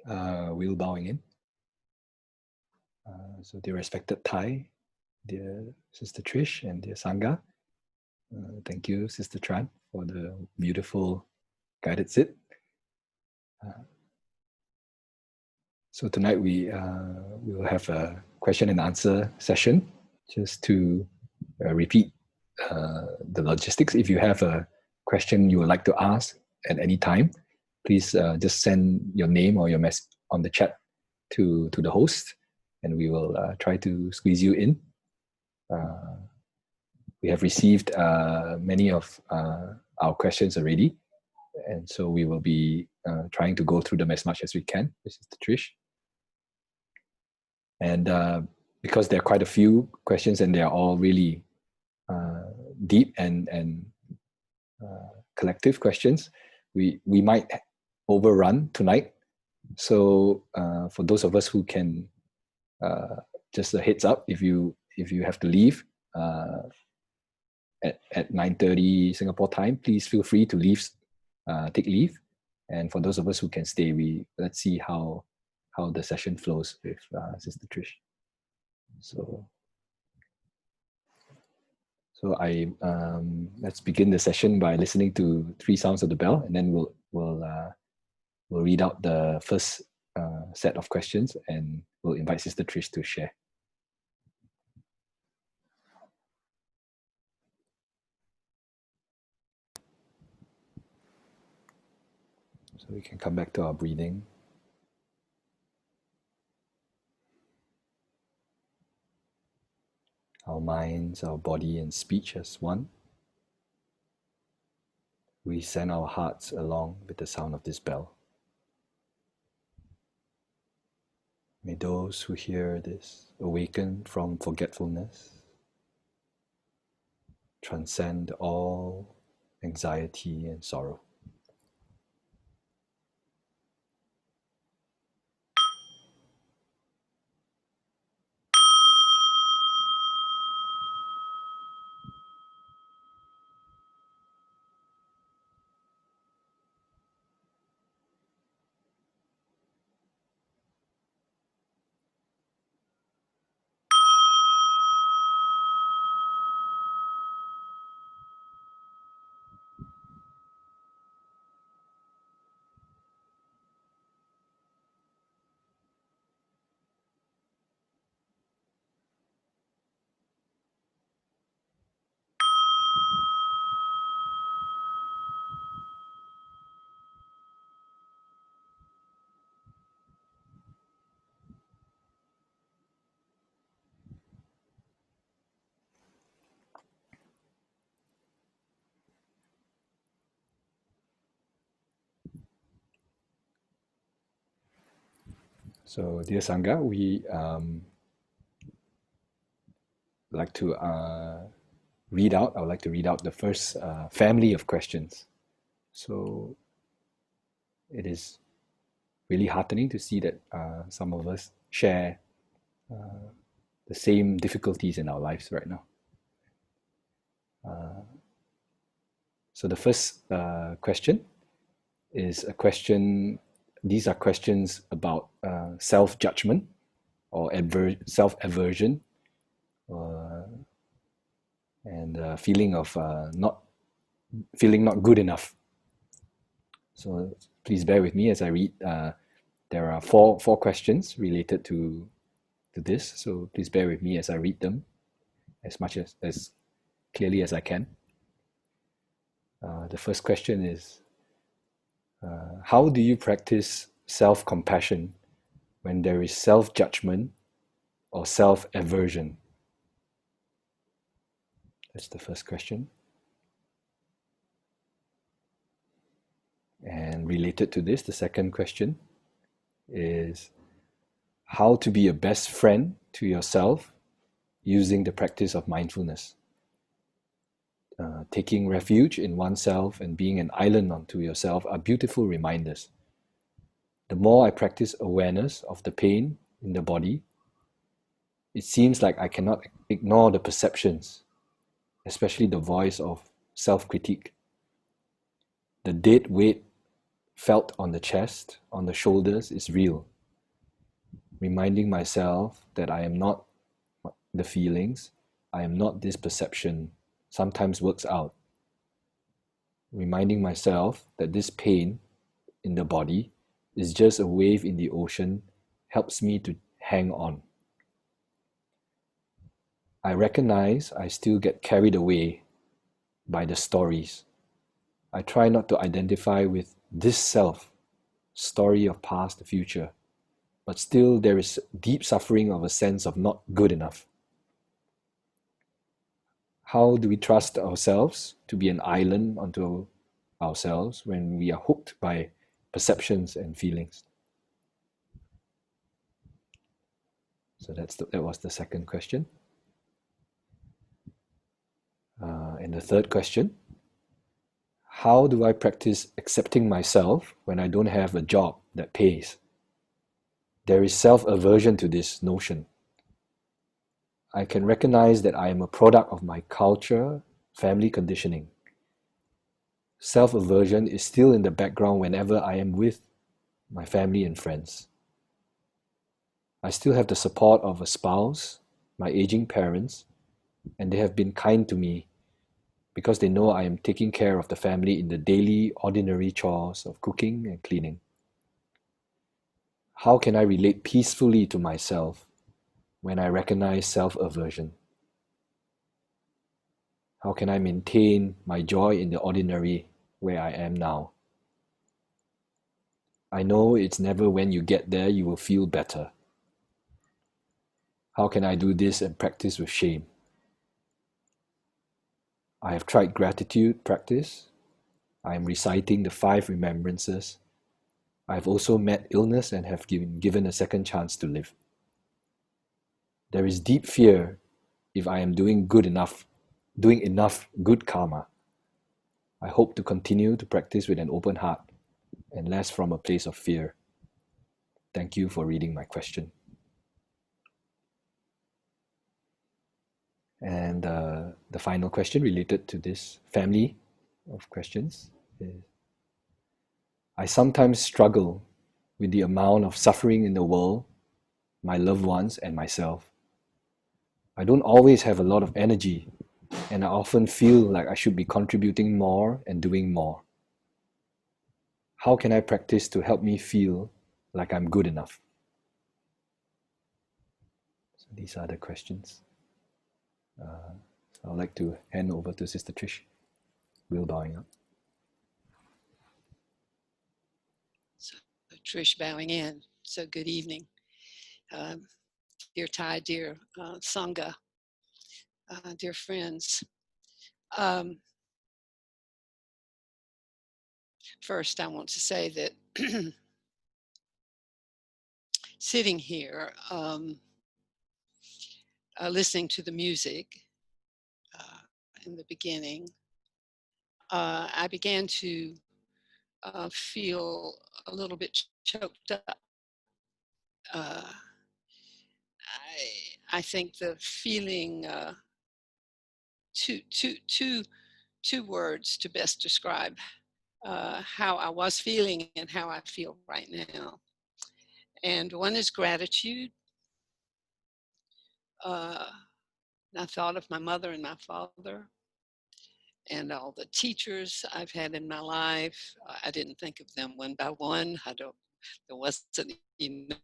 Wheel bowing in. So dear respected Thai, dear Sister Trish and dear Sangha, thank you Sister Tran for the beautiful guided sit. So tonight we will have a question and answer session. Just to repeat the logistics, if you have a question you would like to ask at any time, please just send your name or your message on the chat to the host, and we will try to squeeze you in. We have received many of our questions already, and so we will be trying to go through them as much as we can. This is the Trish. And because there are quite a few questions and they are all really deep and collective questions, we might overrun tonight. So for those of us who can, just a heads up, if you have to leave at 9:30 Singapore time, please feel free to leave, take leave. And for those of us who can stay, let's see how the session flows with Sister Trish. So let's begin the session by listening to 3 sounds of the bell, and then we'll read out the first set of questions, and we'll invite Sister Trish to share. So we can come back to our breathing. Our minds, our body and speech as one. We send our hearts along with the sound of this bell. May those who hear this awaken from forgetfulness, transcend all anxiety and sorrow. So, dear Sangha, we like to read out. I would like to read out the first family of questions. So, it is really heartening to see that some of us share the same difficulties in our lives right now. So the first question is a question. These are questions about self-judgment or self-aversion, and feeling of not good enough. So please bear with me as I read. There are four questions related to this. So please bear with me as I read them as much as clearly as I can. The first question is, how do you practice self-compassion when there is self-judgment or self-aversion? That's the first question. And related to this, the second question is how to be a best friend to yourself using the practice of mindfulness. Taking refuge in oneself and being an island unto yourself are beautiful reminders. The more I practice awareness of the pain in the body, it seems like I cannot ignore the perceptions, especially the voice of self-critique. The dead weight felt on the chest, on the shoulders, is real. Reminding myself that I am not the feelings, I am not this perception, sometimes works out. Reminding myself that this pain in the body is just a wave in the ocean helps me to hang on. I recognize I still get carried away by the stories. I try not to identify with this self, story of past, future, but still there is deep suffering of a sense of not good enough. How do we trust ourselves to be an island unto ourselves when we are hooked by perceptions and feelings? So that was the second question. And the third question, how do I practice accepting myself when I don't have a job that pays? There is self-aversion to this notion. I can recognize that I am a product of my culture, family conditioning. Self-aversion is still in the background whenever I am with my family and friends. I still have the support of a spouse, my aging parents, and they have been kind to me because they know I am taking care of the family in the daily, ordinary chores of cooking and cleaning. How can I relate peacefully to myself when I recognize self-aversion? How can I maintain my joy in the ordinary where I am now? I know it's never when you get there you will feel better. How can I do this and practice with shame? I have tried gratitude practice. I am reciting the 5 remembrances. I have also met illness and have been given a second chance to live. There is deep fear if I am doing enough good karma. I hope to continue to practice with an open heart and less from a place of fear. Thank you for reading my question. And the final question related to this family of questions is, I sometimes struggle with the amount of suffering in the world, my loved ones, and myself. I don't always have a lot of energy, and I often feel like I should be contributing more and doing more. How can I practice to help me feel like I'm good enough? So these are the questions. So I'd like to hand over to Sister Trish. Will bowing up. So Trish bowing in. So good evening. Dear Thai, dear Sangha, dear friends. First, I want to say that sitting here, listening to the music in the beginning, I began to feel a little bit choked up. I think the feeling, two words to best describe how I was feeling and how I feel right now. And one is gratitude. I thought of my mother and my father and all the teachers I've had in my life. I didn't think of them one by one. There wasn't enough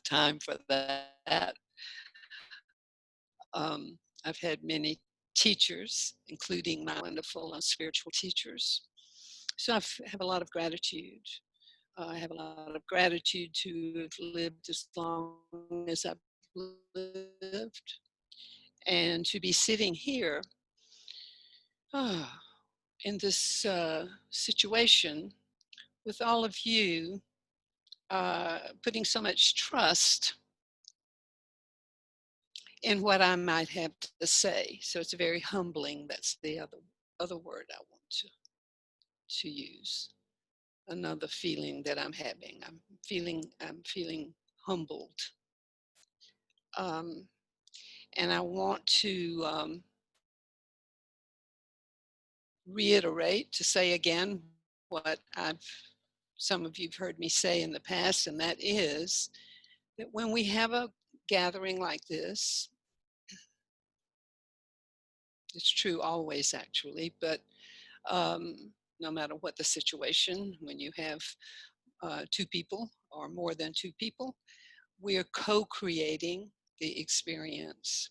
time for that. I've had many teachers, including my wonderful spiritual teachers. So I have a lot of gratitude. I have a lot of gratitude to have lived as long as I've lived and to be sitting here in this situation with all of you putting so much trust in what I might have to say. So it's very humbling. That's the other word I want to use. Another feeling that I'm having. I'm feeling humbled. And I want to reiterate, to say again what some of you've heard me say in the past, and that is that when we have a gathering like this, it's true always actually, but no matter what the situation, when you have two people or more than two people, we are co-creating the experience.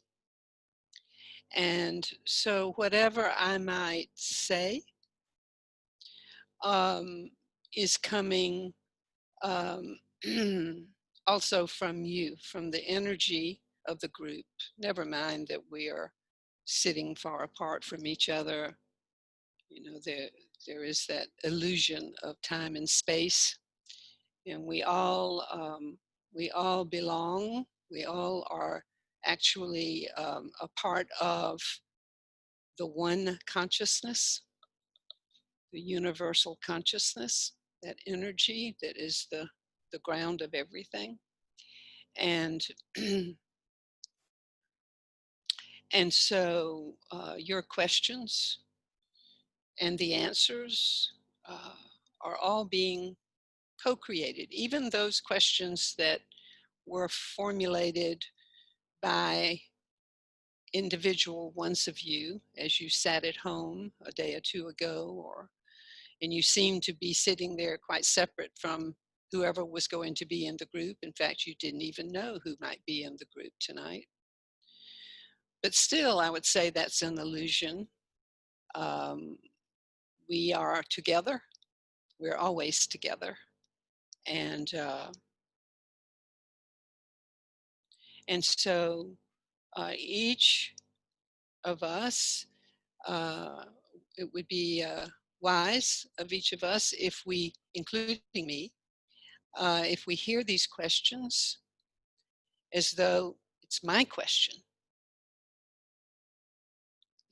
And so whatever I might say is coming um, also from you, from the energy of the group. Never mind that we are sitting far apart from each other. You know, there is that illusion of time and space, and we all belong. We all are actually a part of the one consciousness, the universal consciousness, that energy that is the ground of everything. And and so your questions and the answers are all being co-created, even those questions that were formulated by individual ones of you as you sat at home a day or two ago, and you seemed to be sitting there quite separate from whoever was going to be in the group. In fact, you didn't even know who might be in the group tonight. But still, I would say that's an illusion. Um, we are together. We're always together. And so each of us, it would be wise of each of us if we, including me, if we hear these questions as though it's my question,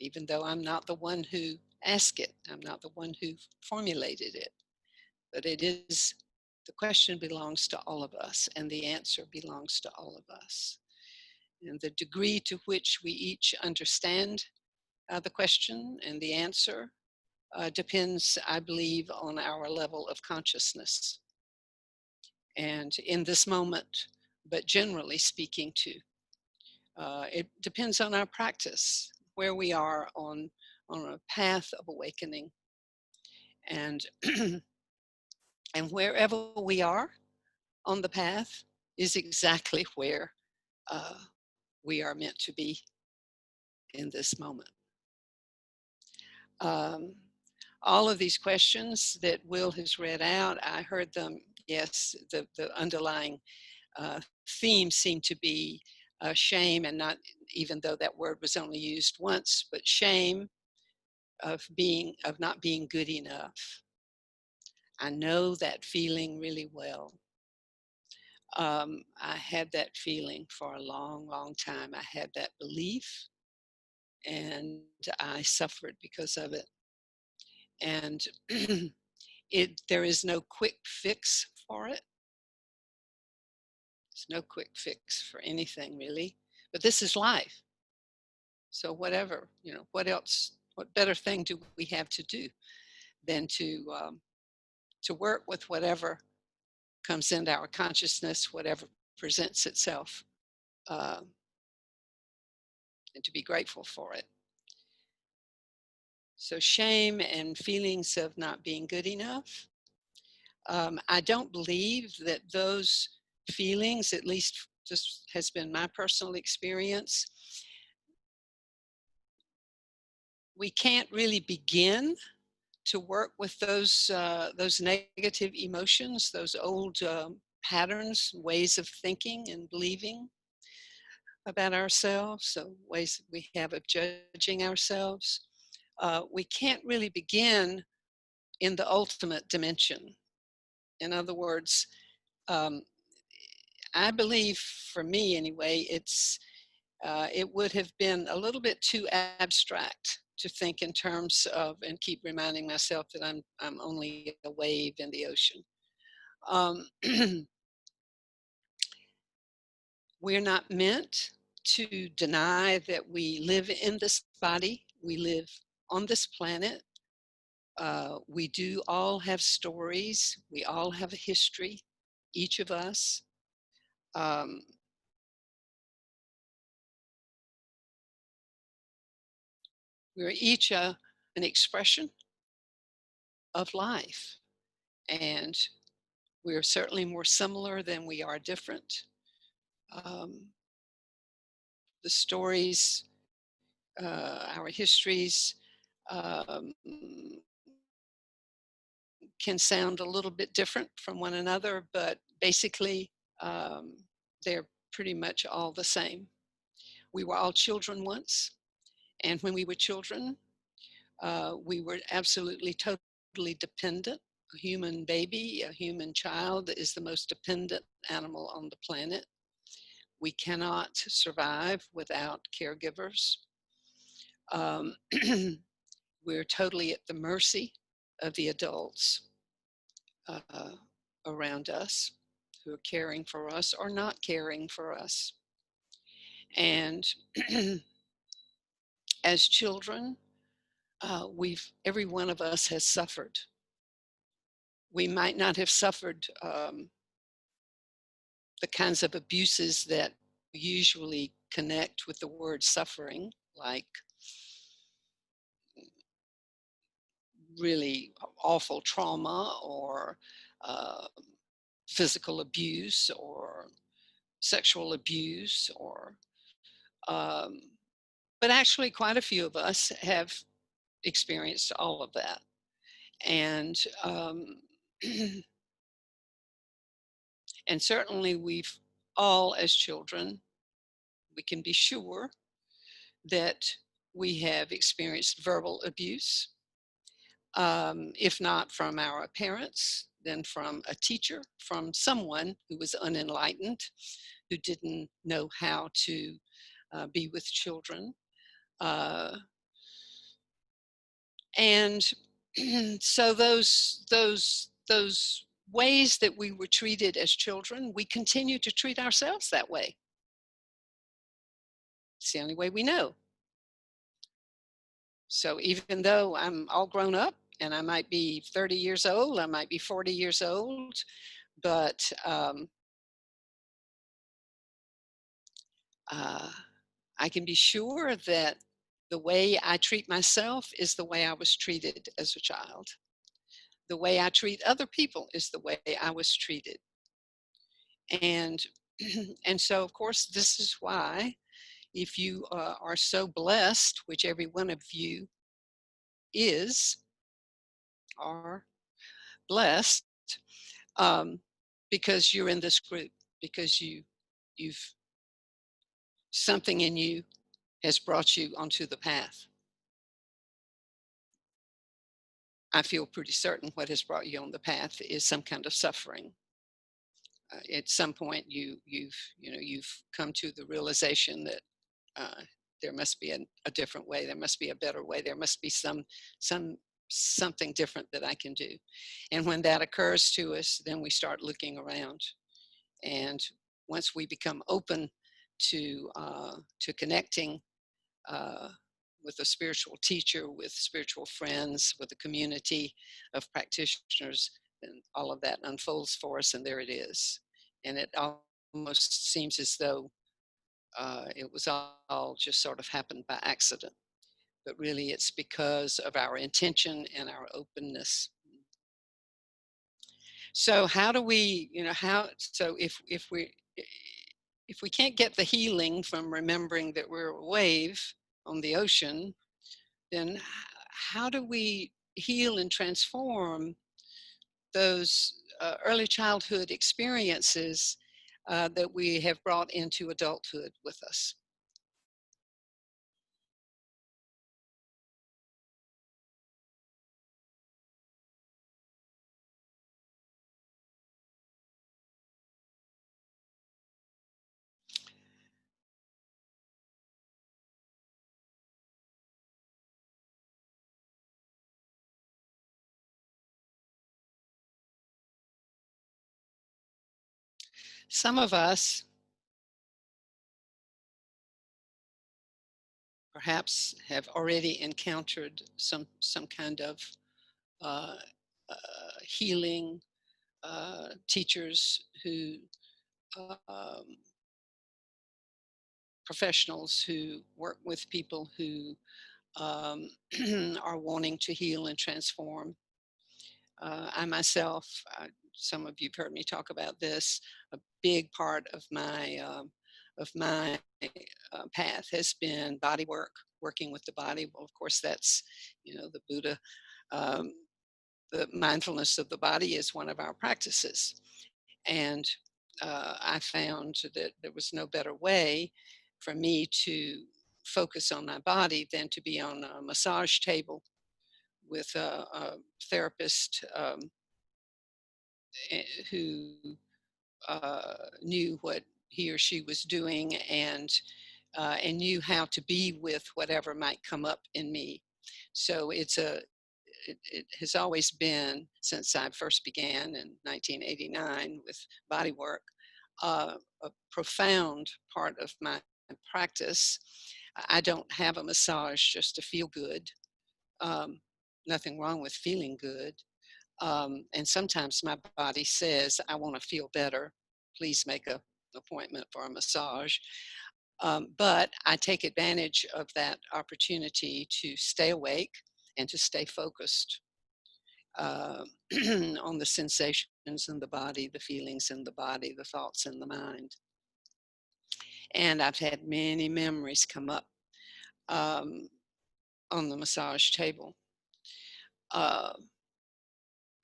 even though I'm not the one who asked it, I'm not the one who formulated it, but it is, the question belongs to all of us, and the answer belongs to all of us. And the degree to which we each understand the question and the answer depends, I believe, on our level of consciousness. And in this moment, but generally speaking too, it depends on our practice, where we are on a path of awakening. And, and wherever we are on the path is exactly where we are meant to be in this moment. All of these questions that Will has read out, I heard them, yes, the underlying theme seemed to be shame, and not, even though that word was only used once, but shame of not being good enough. I know that feeling really well. I had that feeling for a long, long time. I had that belief, and I suffered because of it. And there is no quick fix for it. There's no quick fix for anything, really. But this is life. So whatever, what else, what better thing do we have to do than to work with whatever comes into our consciousness, whatever presents itself, and to be grateful for it. So shame and feelings of not being good enough. I don't believe that those feelings, at least this has been my personal experience, we can't really begin to work with those negative emotions, those old patterns, ways of thinking and believing about ourselves, so ways we have of judging ourselves. We can't really begin in the ultimate dimension. In other words, I believe, for me anyway, it would have been a little bit too abstract to think in terms of, and keep reminding myself that I'm only a wave in the ocean. We're not meant to deny that we live in this body, we live on this planet, We do all have stories. We all have a history, each of us. Um, we're each an expression of life. And we're certainly more similar than we are different. Um, the stories, our histories, um, can sound a little bit different from one another, but basically um, they're pretty much all the same. We were all children once, and when we were children, we were absolutely totally dependent. A human baby, a human child is the most dependent animal on the planet. We cannot survive without caregivers. Um, we're totally at the mercy of the adults uh, around us who are caring for us or not caring for us. And as children, every one of us has suffered. We might not have suffered the kinds of abuses that usually connect with the word suffering, like really awful trauma or uh, physical abuse or sexual abuse or um, but actually quite a few of us have experienced all of that. And and certainly we've all as children, we can be sure that we have experienced verbal abuse, if not from our parents, then from a teacher, from someone who was unenlightened, who didn't know how to be with children. Uh, and so those ways that we were treated as children, we continue to treat ourselves that way. It's the only way we know. So even though I'm all grown up and I might be 30 years old, I might be 40 years old, but I can be sure that the way I treat myself is the way I was treated as a child. The way I treat other people is the way I was treated. And and so of course this is why if you are so blessed, which every one of you is, are blessed, um, because you're in this group, because you've something in you has brought you onto the path. I feel pretty certain what has brought you on the path is some kind of suffering. At some point, you've come to the realization that uh, there must be a different way. There must be a better way. There must be some something different that I can do. And when that occurs to us, then we start looking around. And once we become open to connecting uh, with a spiritual teacher, with spiritual friends, with a community of practitioners, and all of that unfolds for us, and there it is. And it almost seems as though it was all just sort of happened by accident. But really, it's because of our intention and our openness. So how do we, so if we can't get the healing from remembering that we're a wave on the ocean, then how do we heal and transform those early childhood experiences that we have brought into adulthood with us? Some of us perhaps have already encountered some kind of uh, healing teachers who um, professionals who work with people who um, are wanting to heal and transform. I myself, some of you've heard me talk about this. A big part of my path has been body work, working with the body. Well, of course, that's the Buddha. Um, the mindfulness of the body is one of our practices, and I found that there was no better way for me to focus on my body than to be on a massage table with a therapist who knew what he or she was doing and knew how to be with whatever might come up in me. So it has always been, since I first began in 1989 with body work, a profound part of my practice. I don't have a massage just to feel good. Um, Nothing wrong with feeling good. And sometimes my body says, I want to feel better. Please make an appointment for a massage. But I take advantage of that opportunity to stay awake and to stay focused uh, on the sensations in the body, the feelings in the body, the thoughts in the mind. And I've had many memories come up um, on the massage table. Uh,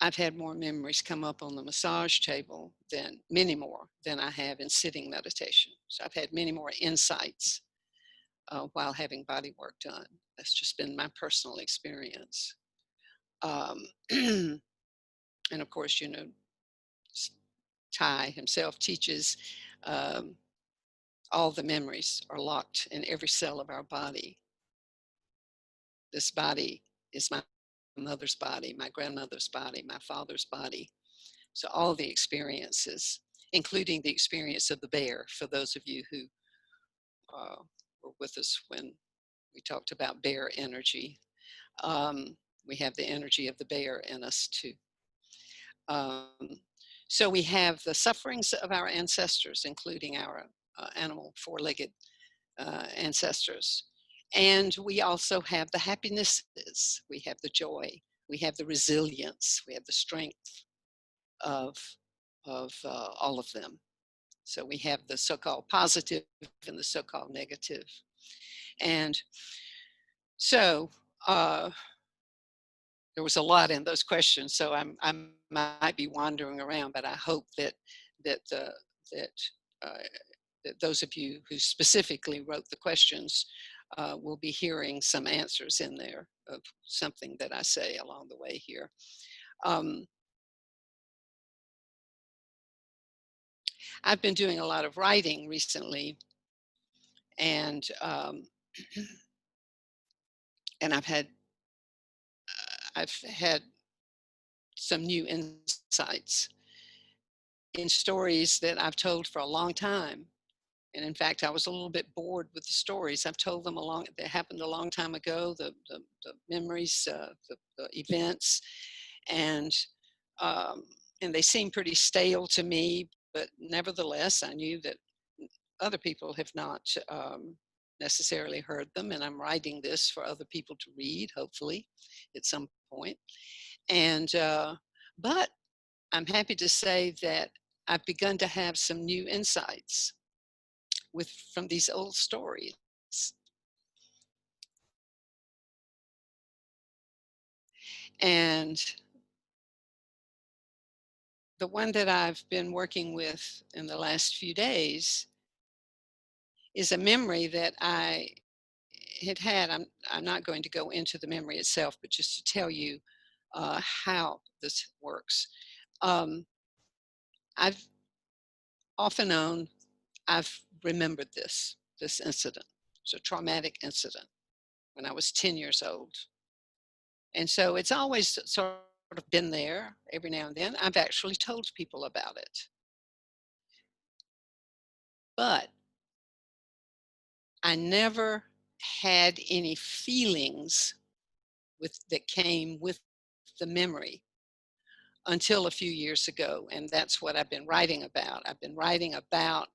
I've had more memories come up on the massage table than many more than I have in sitting meditation. So I've had many more insights while having body work done. That's just been my personal experience. Um, and of course, Ty himself teaches um, all the memories are locked in every cell of our body. This body is my mother's body, my grandmother's body, my father's body. So all the experiences, including the experience of the bear, for those of you who uh, were with us when we talked about bear energy, um, we have the energy of the bear in us too. Um, so we have the sufferings of our ancestors, including our animal four-legged ancestors. And we also have the happinesses, we have the joy, we have the resilience, we have the strength of, of all of them. So we have the so-called positive and the so-called negative. And so there was a lot in those questions, so I might be wandering around, but I hope that the, that, uh, that those of you who specifically wrote the questions will be hearing some answers in there of something that I say along the way here. I've been doing a lot of writing recently, and and I've had some new insights in stories that I've told for a long time. And in fact, I was a little bit bored with the stories. I've told them that happened a long time ago, the memories, the events, and um, and they seem pretty stale to me, but nevertheless, I knew that other people have not necessarily heard them, and I'm writing this for other people to read, hopefully, at some point. And but I'm happy to say that I've begun to have some new insights from these old stories. And the one that I've been working with in the last few days is a memory that I had. I'm not going to go into the memory itself, but just to tell you how this works. I've off and on, I've remembered this incident. It's a traumatic incident when I was 10 years old. And so it's always sort of been there every now and then. I've actually told people about it. But I never had any feelings that came with the memory until a few years ago. And that's what I've been writing about. I've been writing about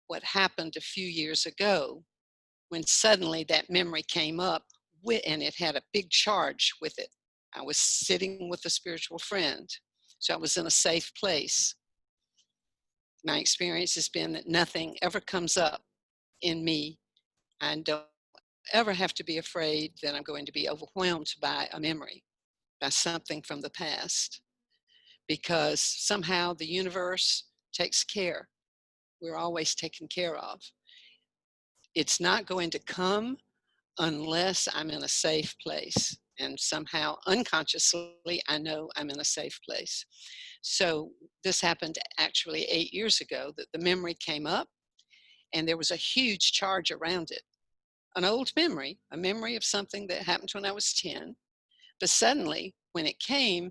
what happened a few years ago when suddenly that memory came up and it had a big charge with it. I was sitting with a spiritual friend, so I was in a safe place. My experience has been that nothing ever comes up in me. I don't ever have to be afraid that I'm going to be overwhelmed by a memory, by something from the past, because somehow the universe takes care. We're always taken care of. It's not going to come unless I'm in a safe place. And somehow unconsciously, I know I'm in a safe place. So this happened actually 8 years ago, that the memory came up and there was a huge charge around it. An old memory, a memory of something that happened when I was 10. But suddenly, when it came,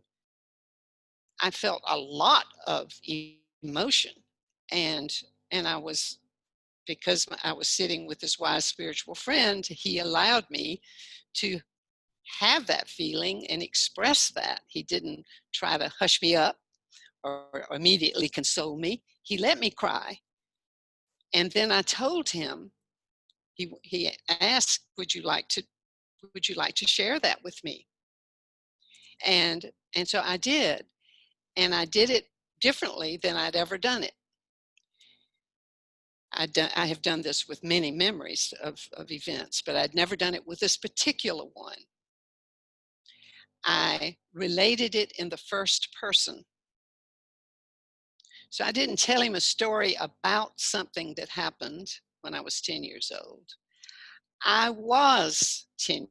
I felt a lot of emotion. And I was, because I was sitting with this wise spiritual friend, he allowed me to have that feeling and express that. He didn't try to hush me up or immediately console me. He let me cry. And then I told him, he asked, would you like to share that with me? And so I did. And I did it differently than I'd ever done it. I have done this with many memories of events, but I'd never done it with this particular one. I related it in the first person. So I didn't tell him a story about something that happened when I was 10 years old. I was 10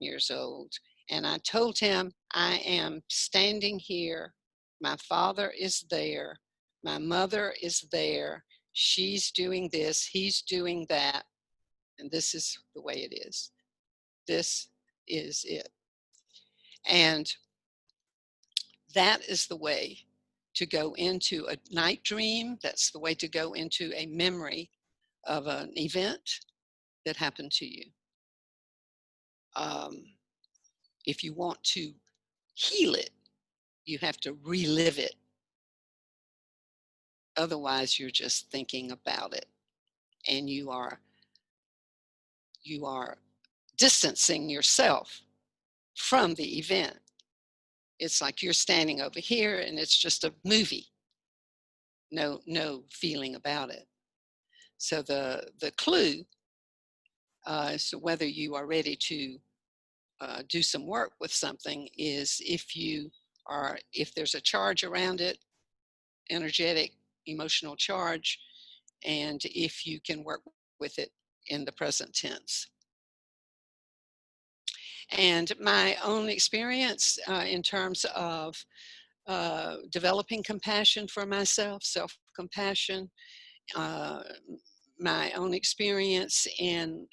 years old, and I told him, I am standing here. My father is there. My mother is there. She's doing this. He's doing that. And this is the way it is. This is it. And that is the way to go into a night dream. That's the way to go into a memory of an event that happened to you. If you want to heal it, you have to relive it. Otherwise, you're just thinking about it, and you are distancing yourself from the event. It's like you're standing over here, and it's just a movie. No feeling about it. So the clue as to whether you are ready to do some work with something is if there's a charge around it, energetic, emotional charge, and if you can work with it in the present tense. And my own experience in terms of developing compassion for myself, self-compassion, my own experience in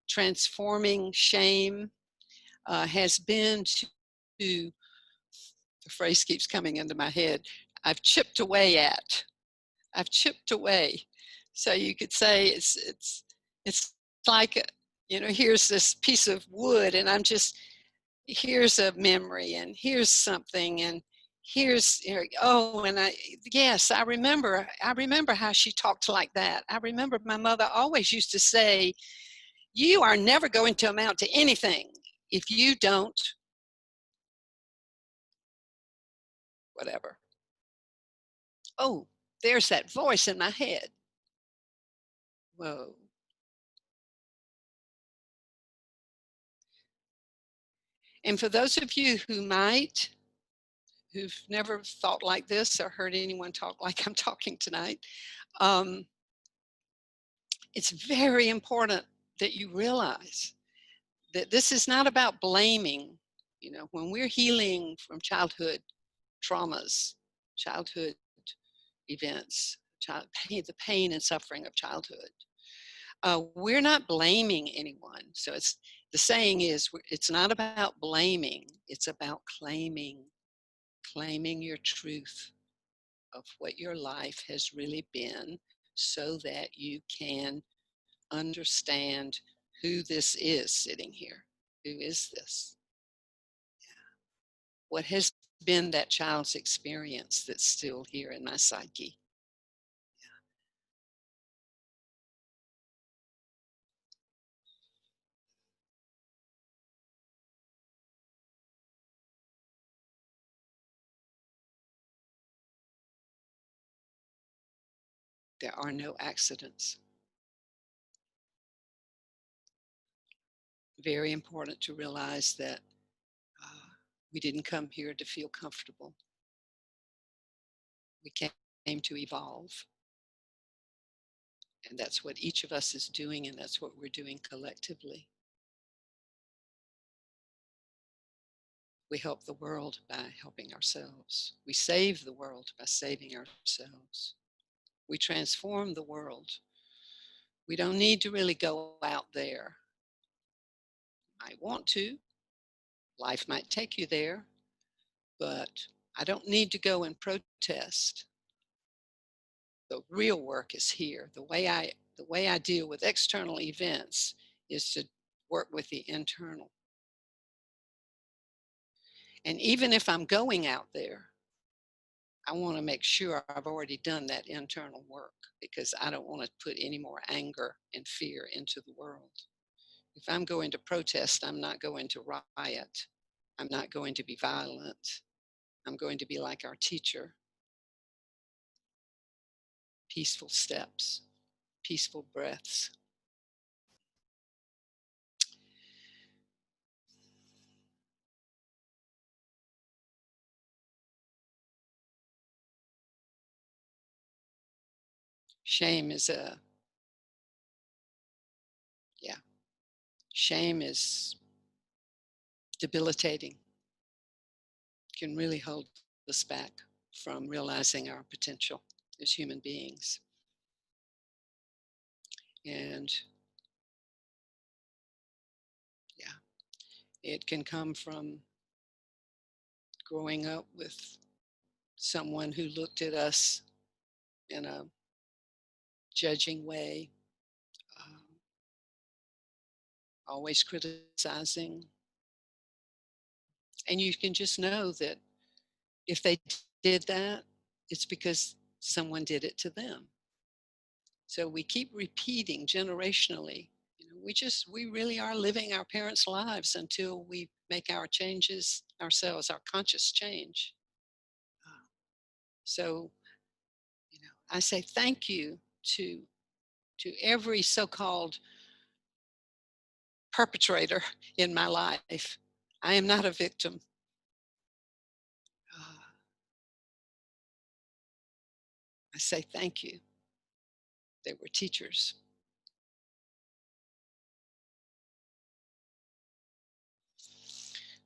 transforming shame has been to, the phrase keeps coming into my head, I've chipped away. So you could say it's like, here's this piece of wood, and here's a memory, and here's something, and here's, yes, I remember how she talked like that. I remember my mother always used to say, you are never going to amount to anything if you don't whatever. Oh, there's that voice in my head. Whoa. And for those of you who've never thought like this or heard anyone talk like I'm talking tonight, it's very important that you realize that this is not about blaming. When we're healing from childhood traumas, childhood events, the pain and suffering of childhood, we're not blaming anyone. So the saying is, it's not about blaming, it's about claiming your truth of what your life has really been, so that you can understand who this is sitting here. Who is this? what has been that child's experience that's still here in my psyche. There are no accidents. Very important to realize that we didn't come here to feel comfortable. We came to evolve. And that's what each of us is doing, and that's what we're doing collectively. We help the world by helping ourselves. We save the world by saving ourselves. We transform the world. We don't need to really go out there. I want to. Life might take you there, but I don't need to go and protest. The real work is here. The way I deal with external events is to work with the internal. And even if I'm going out there, I want to make sure I've already done that internal work, because I don't want to put any more anger and fear into the world. If I'm going to protest, I'm not going to riot. I'm not going to be violent. I'm going to be like our teacher. Peaceful steps, peaceful breaths. Shame is shame is debilitating. Can really hold us back from realizing our potential as human beings. And it can come from growing up with someone who looked at us in a judging way, always criticizing. And you can just know that if they did that, it's because someone did it to them. So we keep repeating generationally. We really are living our parents' lives until we make our changes ourselves, our conscious change. So, I say thank you to every so-called perpetrator in my life. I am not a victim. I say thank you. They were teachers.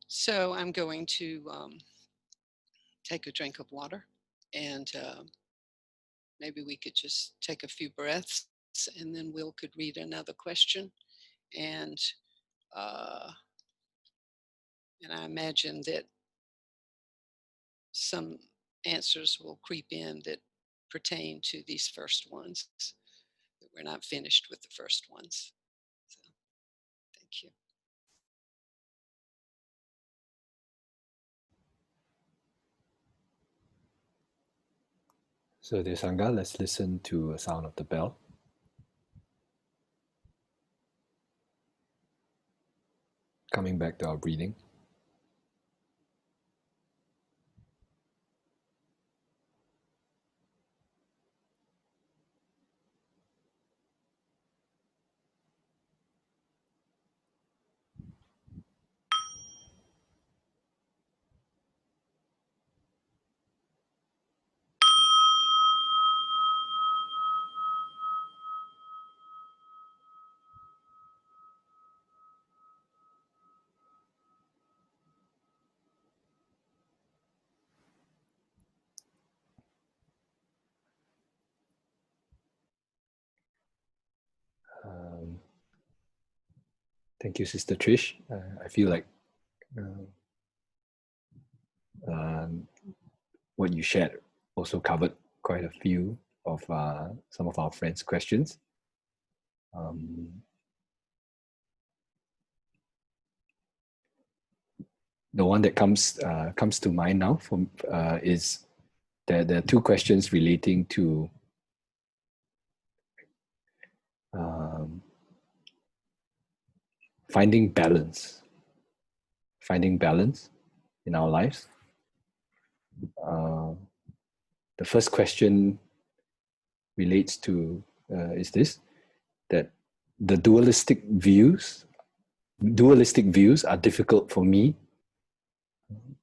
So I'm going to take a drink of water, and maybe we could just take a few breaths, and then Will could read another question. And I imagine that some answers will creep in that pertain to these first ones, that we're not finished with the first ones. So, thank you. So, dear Sangha, let's listen to a sound of the bell. Coming back to our breathing. Thank you, Sister Trish. I feel like what you shared also covered quite a few of some of our friends' questions. the one that comes to mind now is there are two questions relating to um, finding balance in our lives. The first question relates to is this, that the dualistic views are difficult for me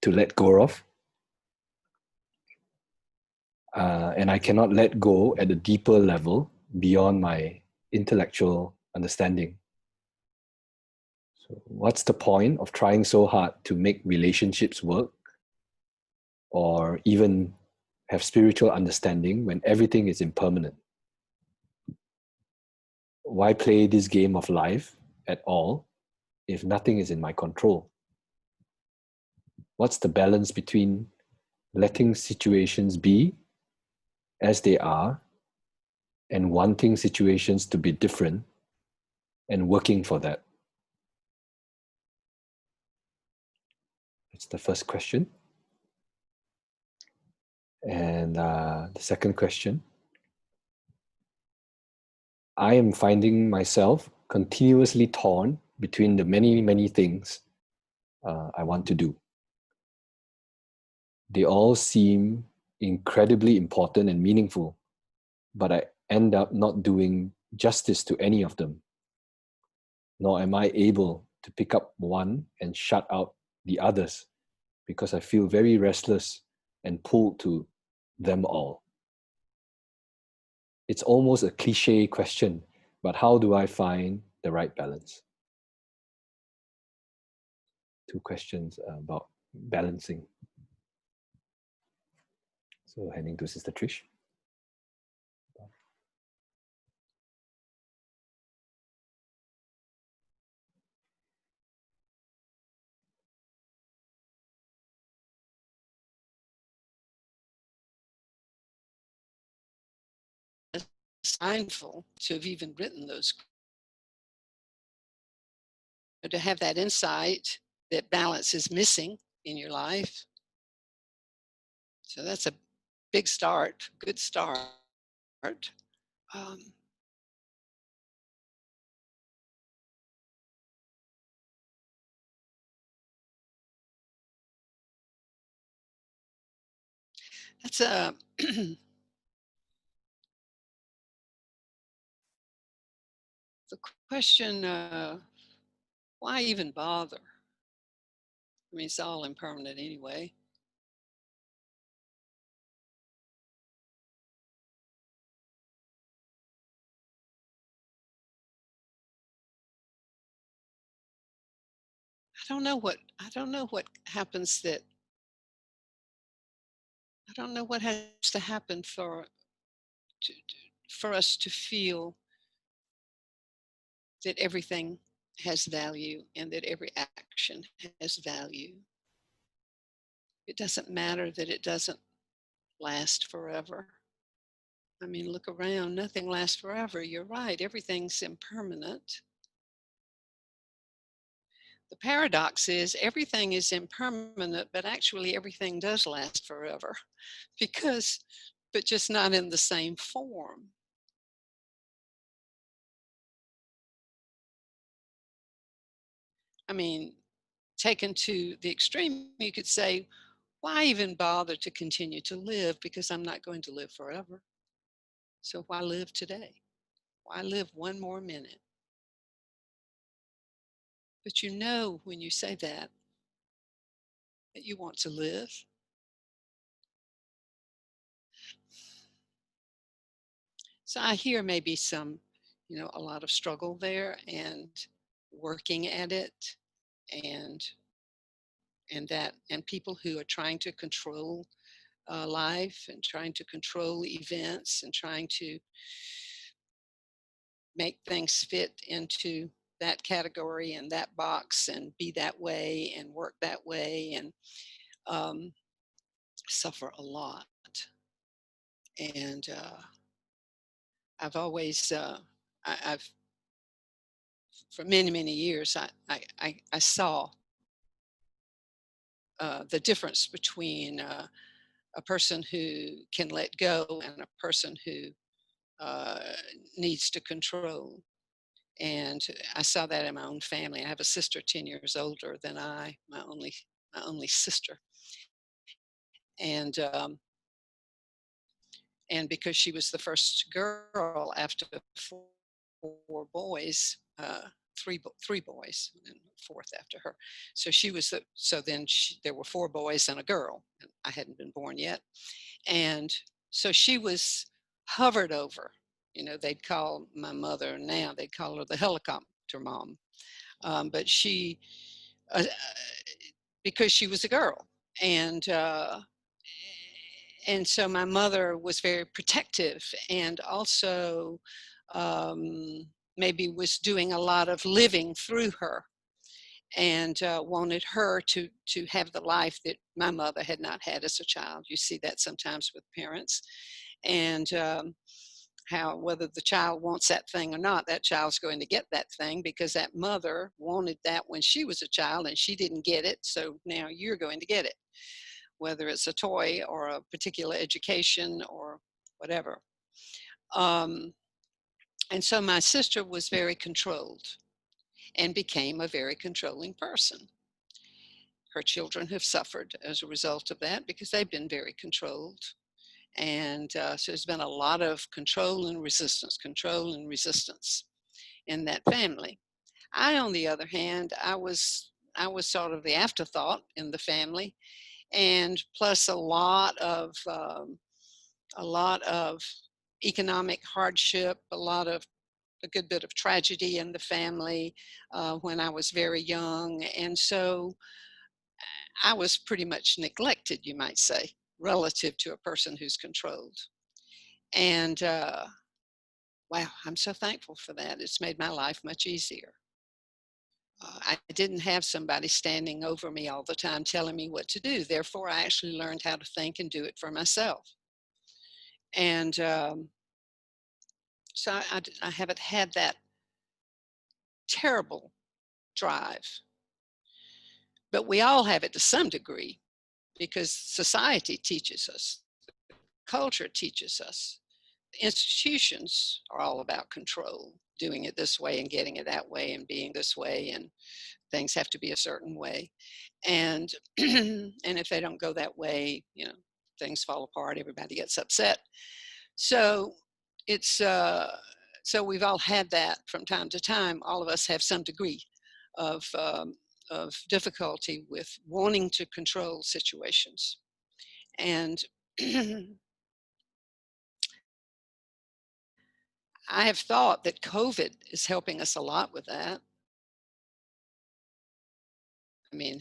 to let go of, and I cannot let go at a deeper level beyond my intellectual understanding. So what's the point of trying so hard to make relationships work or even have spiritual understanding when everything is impermanent? Why play this game of life at all if nothing is in my control? What's the balance between letting situations be as they are and wanting situations to be different and working for that? That's the first question. And the second question, I am finding myself continuously torn between the many, many things I want to do. They all seem incredibly important and meaningful, but I end up not doing justice to any of them. Nor am I able to pick up one and shut out the others because I feel very restless and pulled to them all. It's almost a cliche question, but how do I find the right balance? Two questions about balancing. So handing to Sister Trish. Mindful to have even written those, to have that insight that balance is missing in your life. So that's a big start, good start. Um, that's a the question, why even bother? I mean, it's all impermanent anyway. I don't know what happens that I don't know what has to happen to, for us to feel that everything has value and that every action has value. It doesn't matter that it doesn't last forever. I mean, look around, nothing lasts forever. You're right, everything's impermanent. The paradox is everything is impermanent, but actually everything does last forever but just not in the same form. I mean, taken to the extreme, you could say, why even bother to continue to live? Because I'm not going to live forever. So why live today? Why live one more minute? But you know, when you say that you want to live. So I hear maybe some, a lot of struggle there and working at it and and people who are trying to control life and trying to control events and trying to make things fit into that category and that box and be that way and work that way and suffer a lot. And I've always, I've for many years, I saw the difference between a person who can let go and a person who needs to control. And I saw that in my own family. I have a sister 10 years older than I, my only sister. And and because she was the first girl after four boys, three boys, and fourth after her. So she was so then there were four boys and a girl. And I hadn't been born yet, and so she was hovered over. You know, they'd call my mother now. They'd call her the helicopter mom, but she, because she was a girl, and and so my mother was very protective, and also maybe was doing a lot of living through her, and wanted her to have the life that my mother had not had as a child. You see that sometimes with parents, and how whether the child wants that thing or not, that child's going to get that thing because that mother wanted that when she was a child and she didn't get it, so now you're going to get it, whether it's a toy or a particular education or whatever. Um, and so my sister was very controlled and became a very controlling person. Her children have suffered as a result of that because they've been very controlled. And so there's been a lot of control and resistance in that family. I, on the other hand, I was sort of the afterthought in the family, and plus a lot of economic hardship, a good bit of tragedy in the family when I was very young, and so I was pretty much neglected, you might say, relative to a person who's controlled. And wow, I'm so thankful for that. It's made my life much easier. I didn't have somebody standing over me all the time telling me what to do. Therefore, I actually learned how to think and do it for myself. And so I haven't had that terrible drive, but we all have it to some degree because society teaches us, culture teaches us. Institutions are all about control, doing it this way and getting it that way and being this way, and things have to be a certain way. And and if they don't go that way, you know, things fall apart, everybody gets upset. So it's so we've all had that from time to time. All of us have some degree of difficulty with wanting to control situations. And I have thought that COVID is helping us a lot with that. I mean,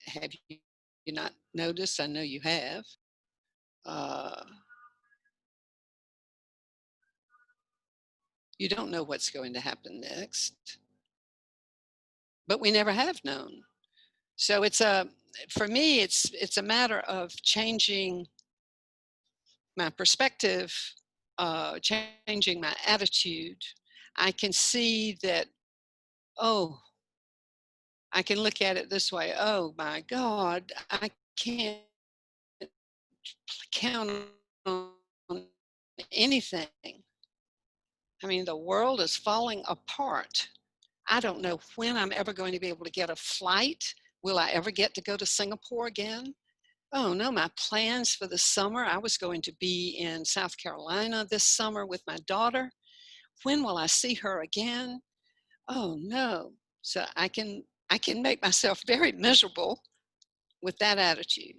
have you not noticed? I know you have. Uh, you don't know what's going to happen next, but we never have known. So for me, it's a matter of changing my perspective, changing my attitude. I can see that, oh, I can look at it this way. Oh my God, I can't count on anything. I mean, the world is falling apart. I don't know when I'm ever going to be able to get a flight. Will I ever get to go to Singapore again? Oh no, my plans for the summer, I was going to be in South Carolina this summer with my daughter. When will I see her again? Oh no. So I can make myself very miserable with that attitude.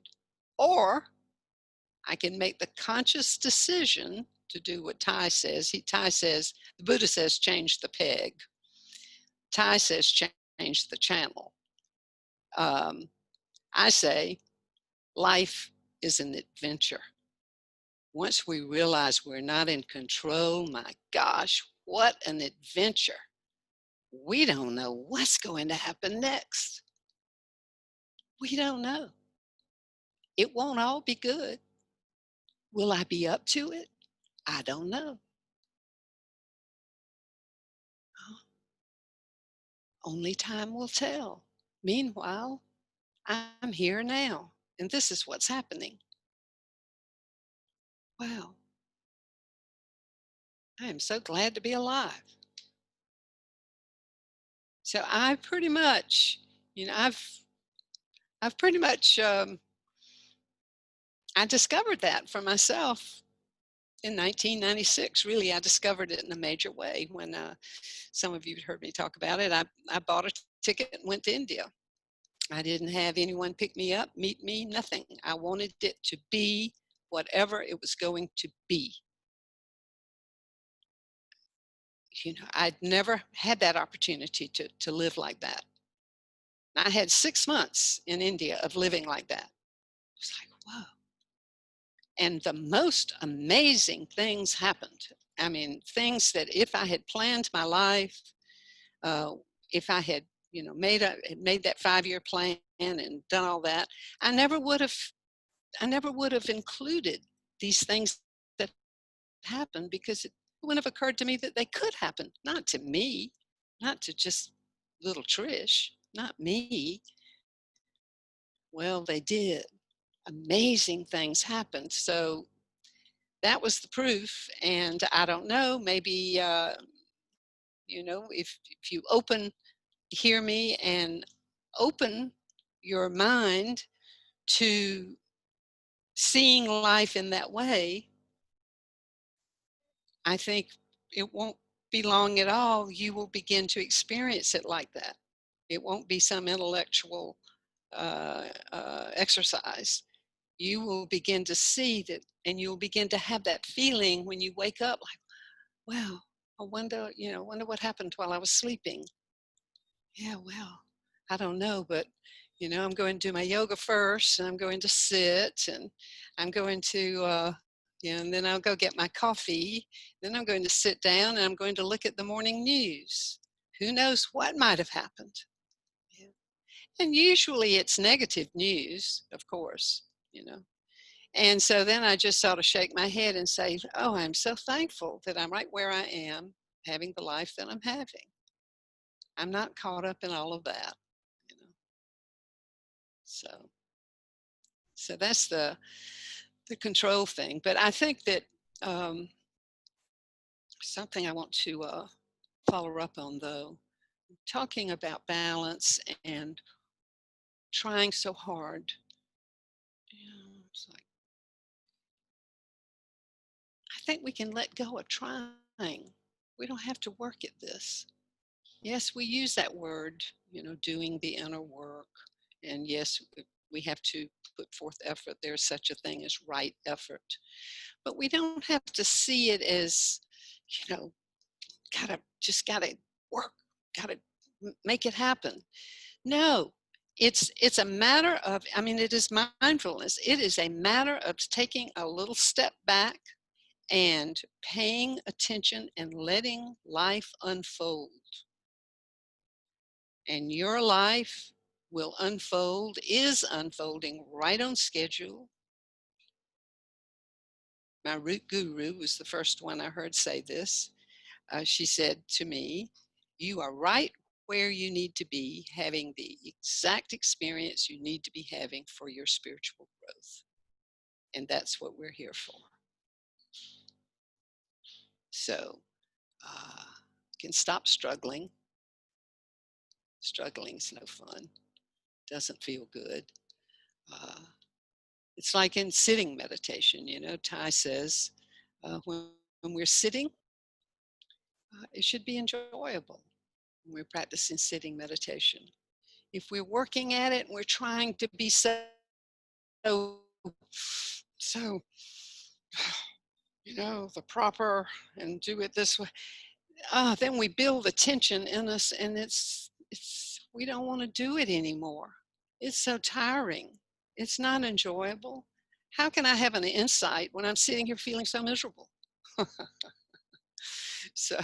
Or I can make the conscious decision to do what Ty says. Ty says, the Buddha says, change the peg. Ty says, change the channel. Um, I say, life is an adventure. Once we realize we're not in control, my gosh, what an adventure. We don't know what's going to happen next. We don't know. It won't all be good. Will I be up to it? I don't know. Only time will tell. Meanwhile, I'm here now, and this is what's happening. Wow, I am so glad to be alive. So I pretty much, I've pretty much, I discovered that for myself in 1996. Really, I discovered it in a major way when some of you heard me talk about it. I bought a ticket and went to India. I didn't have anyone pick me up, meet me, nothing. I wanted it to be whatever it was going to be. I'd never had that opportunity to live like that. I had 6 months in India of living like that. It's like, whoa. And the most amazing things happened. I mean, things that if I had planned my life, uh, if I had, made that 5-year plan and done all that, I never would have, I never would have included these things that happened because it wouldn't have occurred to me that they could happen. Not to me, not to just little Trish, not me. Well, they did. Amazing things happened. So that was the proof. And I don't know, maybe, if you hear me and open your mind to seeing life in that way, I think it won't be long at all. You will begin to experience it like that. It won't be some intellectual exercise. You will begin to see that, and you'll begin to have that feeling when you wake up, like, wow, I wonder what happened while I was sleeping. Yeah, well, I don't know, but I'm going to do my yoga first, and I'm going to sit, and I'm going to, and then I'll go get my coffee. Then I'm going to sit down, and I'm going to look at the morning news. Who knows what might have happened? Yeah. And usually it's negative news, of course, you know. And so then I just sort of shake my head and say, oh, I'm so thankful that I'm right where I am, having the life that I'm having. I'm not caught up in all of that, you know. So, so that's the control thing. But I think that um, something I want to follow up on, though, talking about balance and trying so hard. It's like, I think we can let go of trying. We don't have to work at this. Yes, we use that word, doing the inner work. And yes, we have to put forth effort. There's such a thing as right effort. But we don't have to see it as, you know, gotta work, gotta make it happen. No, it's a matter of, I mean, it is mindfulness. It is a matter of taking a little step back and paying attention and letting life unfold. And your life will unfold, is unfolding right on schedule. My root guru was the first one I heard say this. She said to me, you are right where you need to be, having the exact experience you need to be having for your spiritual growth. And that's what we're here for. So, can stop struggling. Struggling's no fun. Doesn't feel good. Uh, it's like in sitting meditation, Ty says, when we're sitting, it should be enjoyable when we're practicing sitting meditation. If we're working at it and we're trying to be so the proper and do it this way, then we build the tension in us, and it's we don't want to do it anymore. It's so tiring. It's not enjoyable. How can I have an insight when I'm sitting here feeling so miserable? so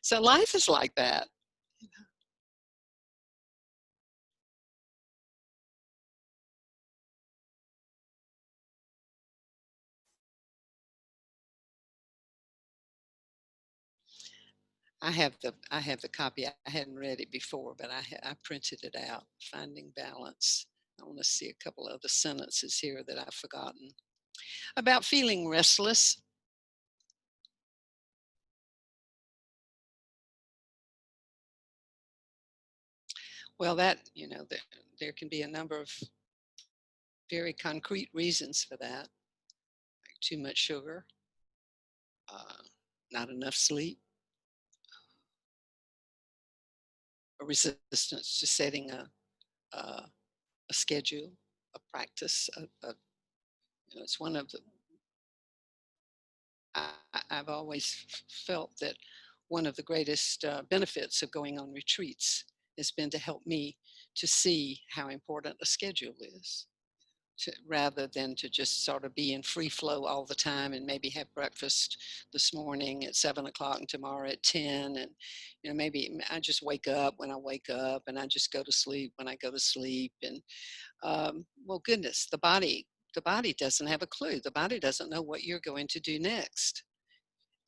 so life is like that. I have the copy. I hadn't read it before, but I printed it out. Finding Balance. I want to see a couple of the sentences here that I've forgotten. About feeling restless. Well, that, there can be a number of very concrete reasons for that. Like too much sugar, not enough sleep, a resistance to setting a schedule, a practice. It's one of the, I've always felt that one of the greatest benefits of going on retreats has been to help me to see how important a schedule is. Rather than to just sort of be in free flow all the time and maybe have breakfast this morning at 7 o'clock and tomorrow at 10. And, maybe I just wake up when I wake up and I just go to sleep when I go to sleep. And, well, goodness, the body doesn't have a clue. The body doesn't know what you're going to do next.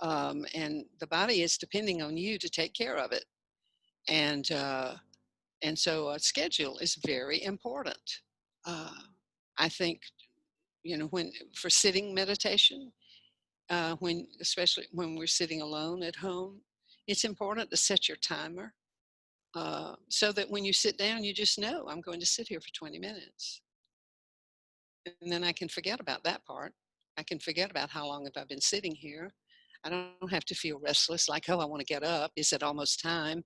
And the body is depending on you to take care of it. And so a schedule is very important. I think, when for sitting meditation, especially when we're sitting alone at home, it's important to set your timer so that when you sit down, you just know I'm going to sit here for 20 minutes. And then I can forget about that part. I can forget about how long have I been sitting here. I don't have to feel restless, like, oh, I want to get up. Is it almost time?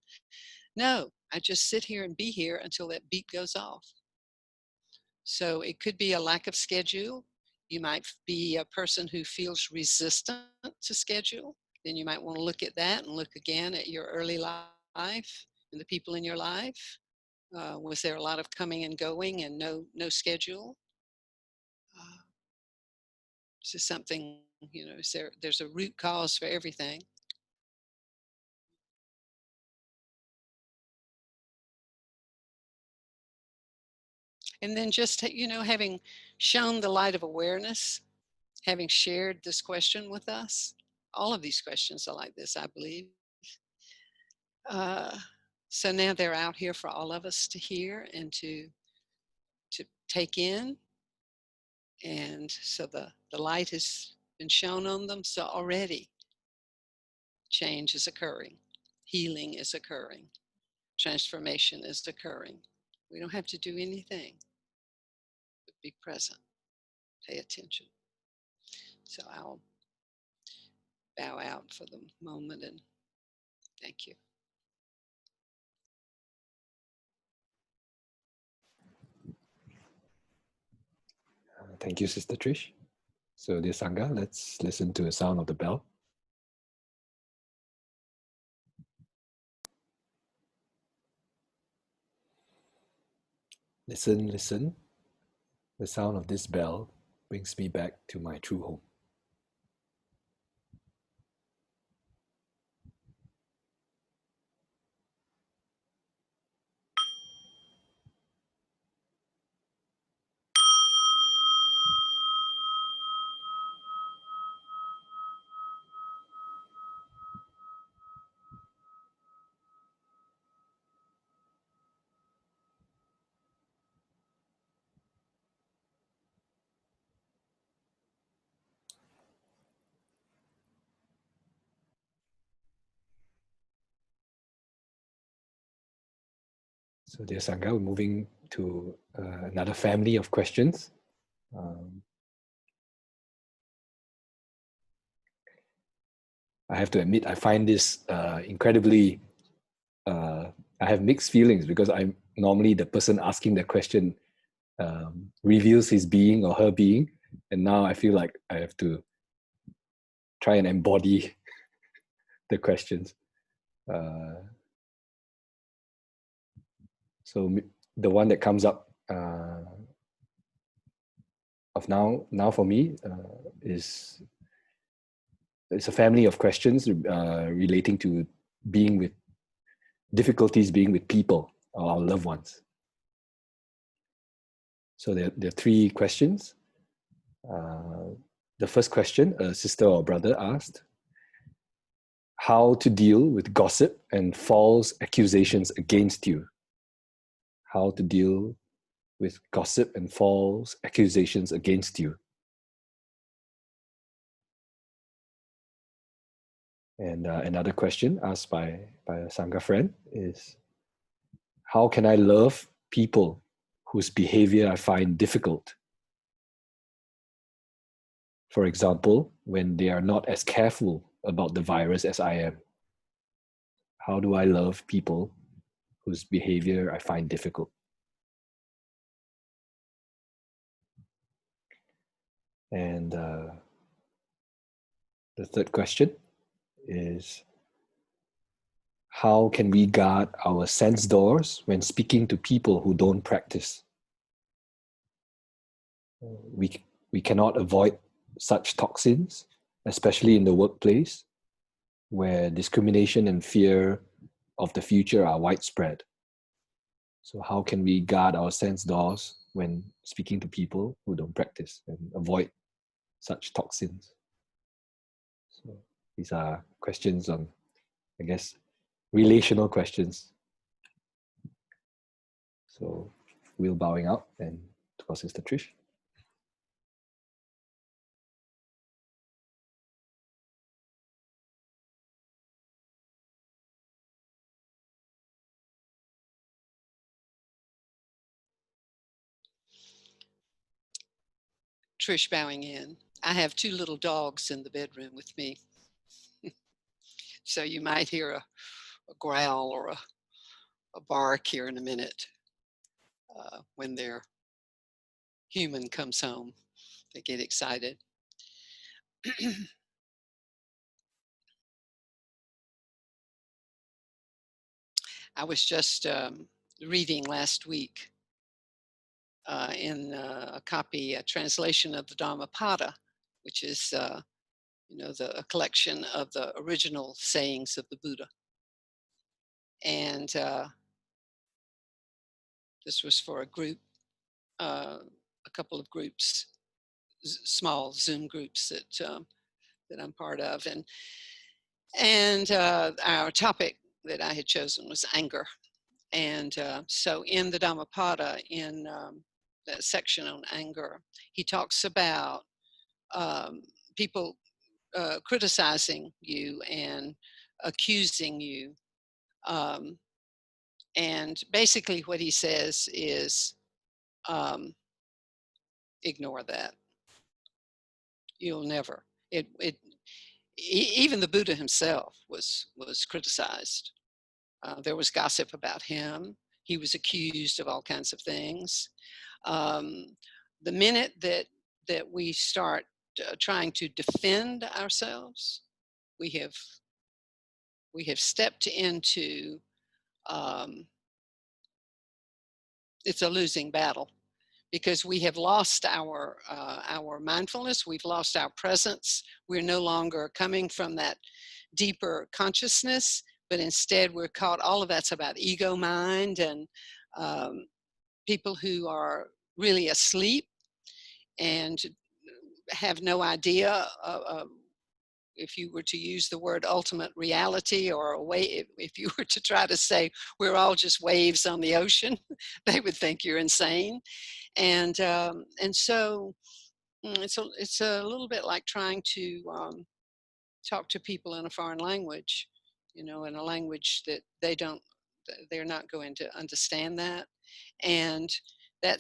No, I just sit here and be here until that beep goes off. So it could be a lack of schedule. You might be a person who feels resistant to schedule. Then you might want to look at that and look again at your early life and the people in your life. Was there a lot of coming and going and no schedule? Is this something, there's a root cause for everything. And then just, having shown the light of awareness, having shared this question with us, all of these questions are like this, I believe. So now they're out here for all of us to hear and to take in. And so the light has been shown on them. So already change is occurring. Healing is occurring. Transformation is occurring. We don't have to do anything but be present, pay attention. So I'll bow out for the moment and thank you. Thank you, Sister Trish. So, dear Sangha, let's listen to the sound of the bell. Listen, listen. The sound of this bell brings me back to my true home. So, dear Sangha, we're moving to another family of questions. I have to admit, I find this incredibly, I have mixed feelings because I'm normally the person asking the question reveals his being or her being. And now I feel like I have to try and embody the questions. So the one that comes up of now for me is it's a family of questions relating to being with difficulties, being with people or our loved ones. So there are three questions. The first question, a sister or brother asked, how to deal with gossip and false accusations against you. How to deal with gossip and false accusations against you. And another question asked by a Sangha friend is, how can I love people whose behavior I find difficult? For example, when they are not as careful about the virus as I am. How do I love people whose behavior I find difficult? And the third question is, how can we guard our sense doors when speaking to people who don't practice? We cannot avoid such toxins, especially in the workplace, where discrimination and fear of the future are widespread. So how can we guard our sense doors when speaking to people who don't practice and avoid such toxins? So these are questions on, I guess, relational questions. So we'll bowing out and to our Sister Trish. Trish bowing in. I have 2 little dogs in the bedroom with me. So you might hear a growl or a bark here in a minute when their human comes home. They get excited. I was just reading last week in a translation of the Dhammapada, which is, a collection of the original sayings of the Buddha. And this was for a group, a couple of groups, small Zoom groups that I'm part of, and our topic that I had chosen was anger. And so in the Dhammapada, in that section on anger, he talks about people criticizing you and accusing you. And basically what he says is, ignore that. You'll never. Even the Buddha himself was criticized. There was gossip about him. He was accused of all kinds of things. The minute that we start trying to defend ourselves, we have stepped into it's a losing battle, because we have lost our mindfulness, we've lost our presence. We're no longer coming from that deeper consciousness, but instead we're caught. All of that's about ego mind and people who are really asleep and have no idea if you were to use the word ultimate reality, or a way, if you were to try to say we're all just waves on the ocean, they would think you're insane. And so it's a little bit like trying to talk to people in a foreign language, in a language that they're not going to understand that. And that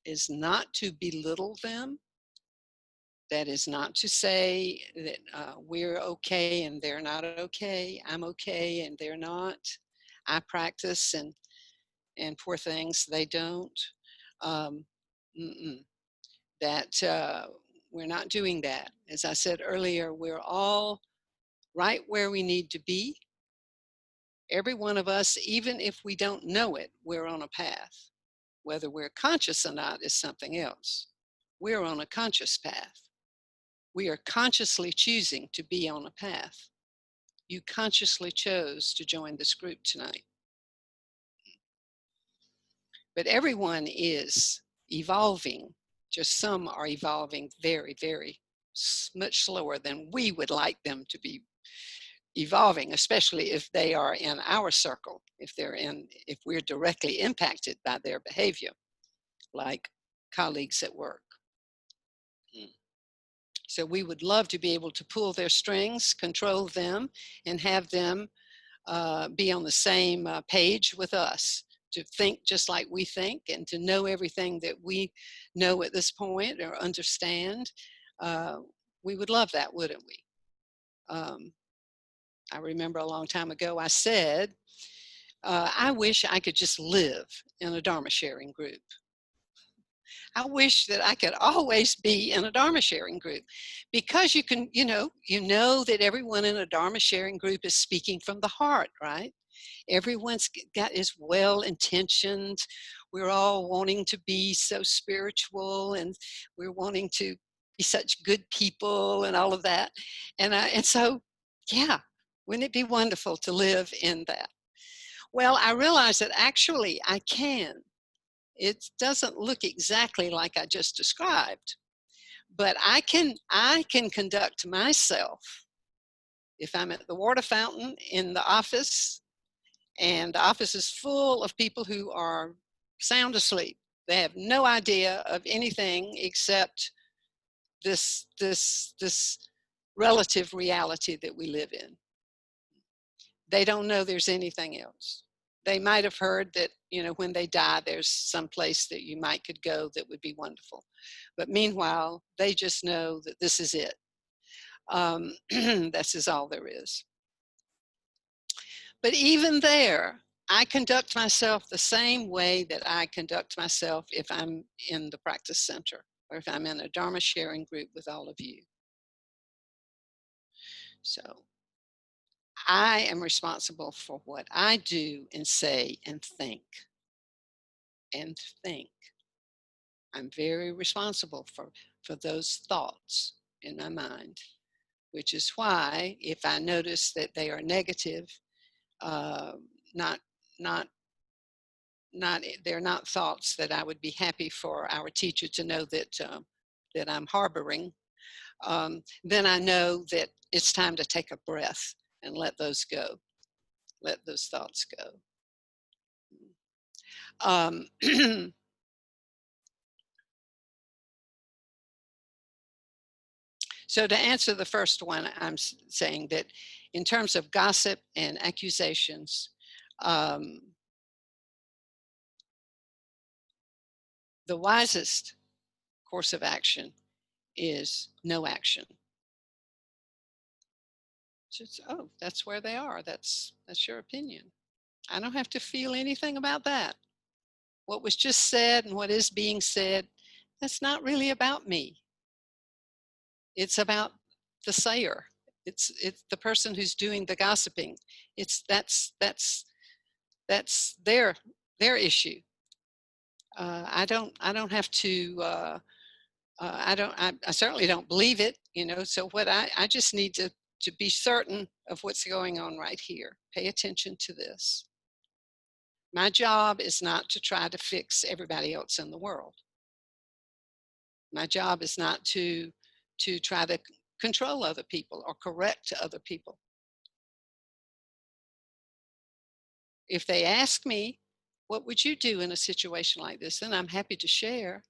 is not to belittle them. That is not to say that we're okay and they're not okay. I'm okay and they're not. I practice and poor things, they don't. That we're not doing that. As I said earlier, we're all right where we need to be. Every one of us, even if we don't know it, we're on a path. Whether we're conscious or not is something else. We're on a conscious path. We are consciously choosing to be on a path. You consciously chose to join this group tonight. But everyone is evolving. Just some are evolving very, very much slower than we would like them to be evolving, especially if they are in our circle, if we're directly impacted by their behavior, like colleagues at work. So we would love to be able to pull their strings, control them, and have them be on the same page with us, to think just like we think and to know everything that we know at this point or understand. We would love that, wouldn't we? I remember a long time ago I said, I wish I could just live in a Dharma sharing group. I wish that I could always be in a Dharma sharing group, because you can, you know that everyone in a Dharma sharing group is speaking from the heart, right? Everyone's is well intentioned. We're all wanting to be so spiritual, and we're wanting to be such good people and all of that. And so, yeah, wouldn't it be wonderful to live in that? Well, I realized that actually I can. It doesn't look exactly like I just described, but I can conduct myself if I'm at the water fountain in the office, and the office is full of people who are sound asleep. They have no idea of anything except this relative reality that we live in. They don't know there's anything else. They might have heard that, when they die, there's some place that you could go that would be wonderful. But meanwhile, they just know that this is it. This is all there is. But even there, I conduct myself the same way that I conduct myself if I'm in the practice center or if I'm in a Dharma sharing group with all of you. So I am responsible for what I do and say and think. I'm very responsible for those thoughts in my mind, which is why if I notice that they are negative, they're not thoughts that I would be happy for our teacher to know that I'm harboring, then I know that it's time to take a breath and let those go. Let those thoughts go. So to answer the first one, I'm saying that in terms of gossip and accusations, the wisest course of action is no action. Just, oh, that's where they are. That's your opinion. I don't have to feel anything about that. What was just said and what is being said, that's not really about me. It's about the sayer. It's the person who's doing the gossiping. That's their issue. I don't have to. I certainly don't believe it. So what I just need to be certain of what's going on right here. Pay attention to this. My job is not to try to fix everybody else in the world. My job is not to try to control other people or correct other people. If they ask me, what would you do in a situation like this? Then I'm happy to share.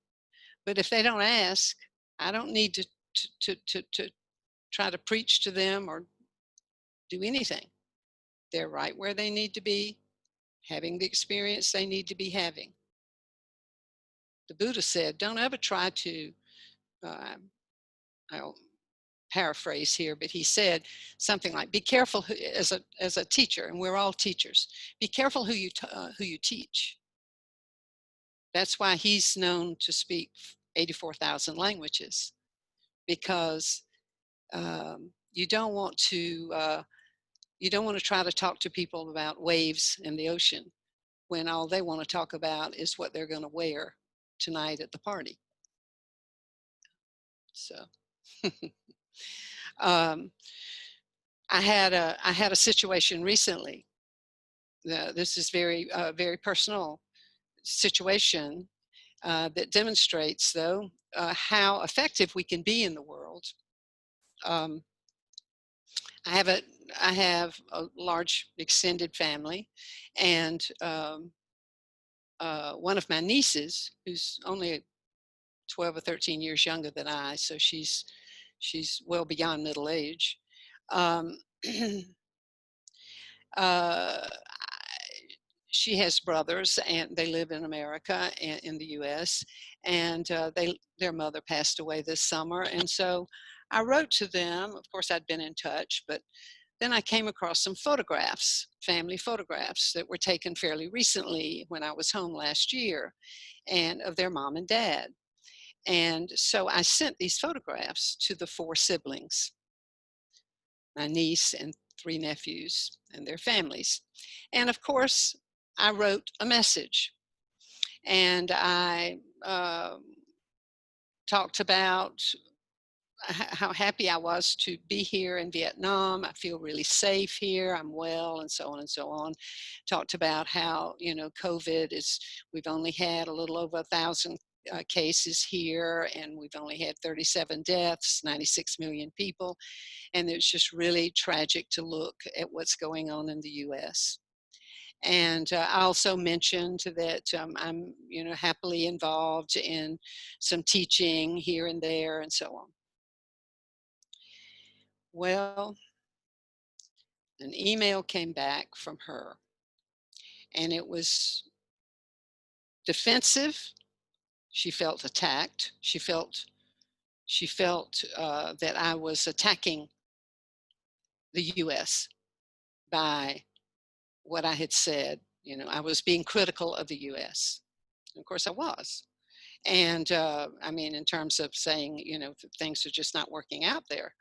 But if they don't ask, I don't need to try to preach to them or do anything. They're right where they need to be, having the experience they need to be having. The Buddha said, don't ever try to, I'll paraphrase here, but he said something like, be careful as a teacher, and we're all teachers, be careful who you teach. That's why he's known to speak 84,000 languages, because you don't want to try to talk to people about waves in the ocean when all they want to talk about is what they're going to wear tonight at the party. So I had a situation recently. This is very personal situation that demonstrates, though, how effective we can be in the world. I have a large extended family, and one of my nieces, who's only 12 or 13 years younger than I, so she's well beyond middle age. Um, uh, she has brothers, and they live in America and in the U.S. And their mother passed away this summer, and so I wrote to them. Of course, I'd been in touch, but then I came across some photographs, family photographs that were taken fairly recently when I was home last year, and of their mom and dad. And so I sent these photographs to the 4 siblings, my niece and 3 nephews and their families. And of course, I wrote a message, and I talked about how happy I was to be here in Vietnam. I feel really safe here. I'm well, and so on and so on. Talked about how, COVID is, we've only had a little over 1,000 cases here, and we've only had 37 deaths, 96 million people. And it's just really tragic to look at what's going on in the US. And I also mentioned that I'm, happily involved in some teaching here and there and so on. Well, an email came back from her, and it was defensive. She felt attacked. She felt that I was attacking the U.S. by what I had said. I was being critical of the U.S. And of course, I was. And I mean, in terms of saying, things are just not working out there.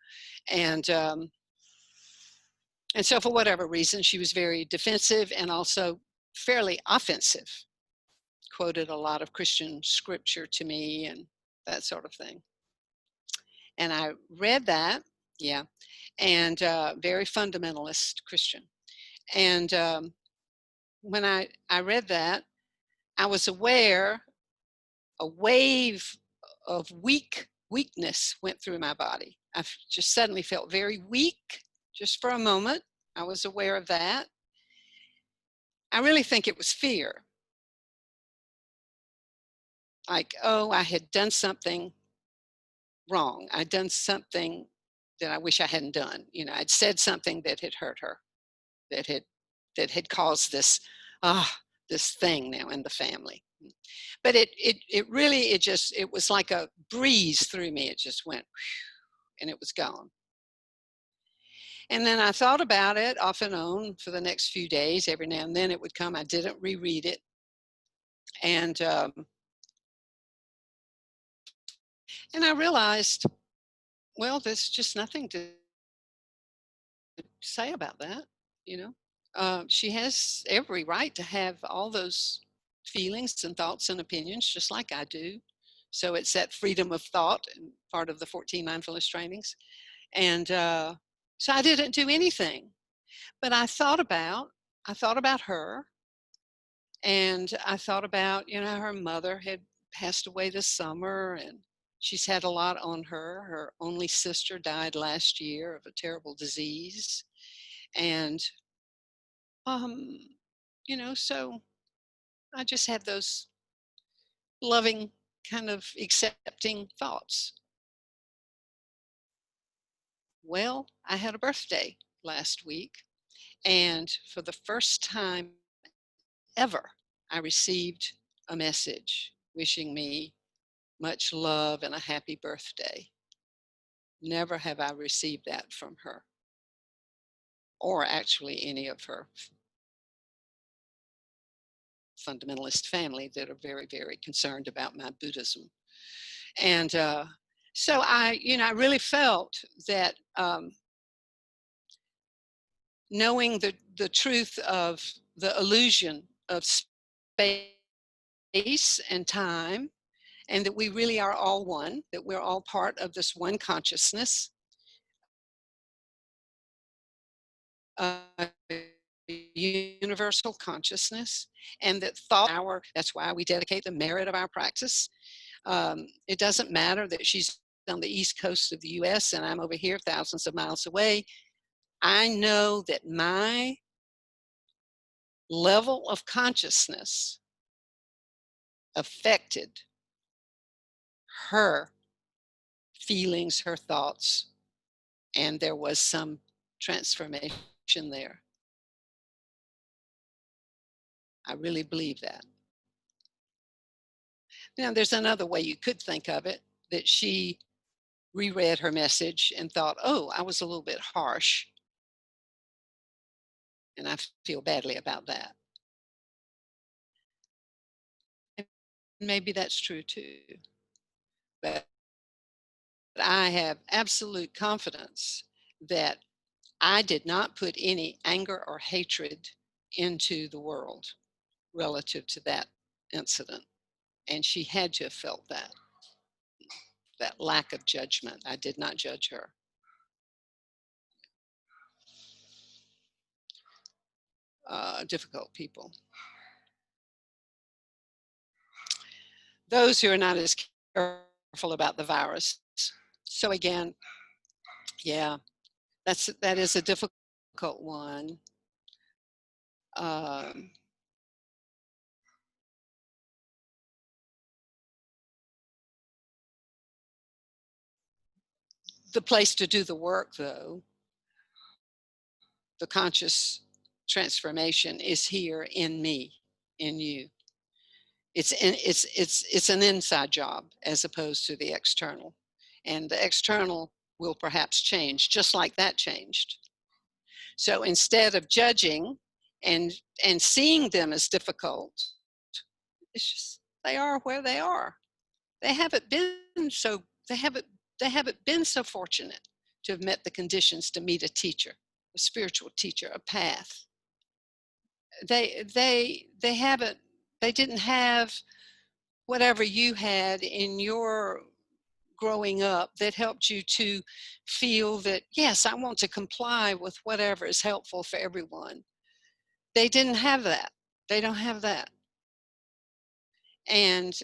And so for whatever reason, she was very defensive and also fairly offensive, quoted a lot of Christian scripture to me and that sort of thing. And I read that, yeah, and very fundamentalist Christian. And when I read that, I was aware a wave of weakness went through my body. I just suddenly felt very weak just for a moment. I was aware of that. I really think it was fear. Like, oh, I had done something wrong. I'd done something that I wish I hadn't done. I'd said something that had hurt her, that had caused this thing now in the family. But it really, it was like a breeze through me. It just went, and it was gone. And then I thought about it off and on for the next few days. Every now and then it would come. I didn't reread it. And I realized, well, there's just nothing to say about that, she has every right to have all those feelings and thoughts and opinions, just like I do. So it's that freedom of thought, and part of the 14 mindfulness trainings. And so I didn't do anything, but I thought about her, and I thought about, her mother had passed away this summer, and she's had a lot on her. Her only sister died last year of a terrible disease. And so I just had those loving, kind of accepting thoughts. Well, I had a birthday last week, and for the first time ever, I received a message wishing me much love and a happy birthday. Never have I received that from her, or actually any of her fundamentalist family that are very, very concerned about my Buddhism. And so I really felt that knowing the truth of the illusion of space and time, and that we really are all one, that we're all part of this one consciousness, universal consciousness, and that thought that's why we dedicate the merit of our practice. It doesn't matter that she's on the east coast of the US and I'm over here thousands of miles away. I know that my level of consciousness affected her feelings, her thoughts, and there was some transformation there. I really believe that. Now, there's another way you could think of it, that she reread her message and thought, oh, I was a little bit harsh, and I feel badly about that. And maybe that's true too. But I have absolute confidence that I did not put any anger or hatred into the world relative to that incident. And she had to have felt that lack of judgment. I did not judge her. Difficult people. Those who are not as careful about the virus. So again, yeah, that is a difficult one. The place to do the work, though, the conscious transformation, is here in me, in you. It's an inside job as opposed to the external, and the external will perhaps change, just like that changed. So instead of judging and seeing them as difficult, it's just they are where they are. They haven't been so fortunate to have met the conditions to meet a teacher, a spiritual teacher, a path. They didn't have whatever you had in your growing up that helped you to feel that, yes, I want to comply with whatever is helpful for everyone. They didn't have that. They don't have that. And,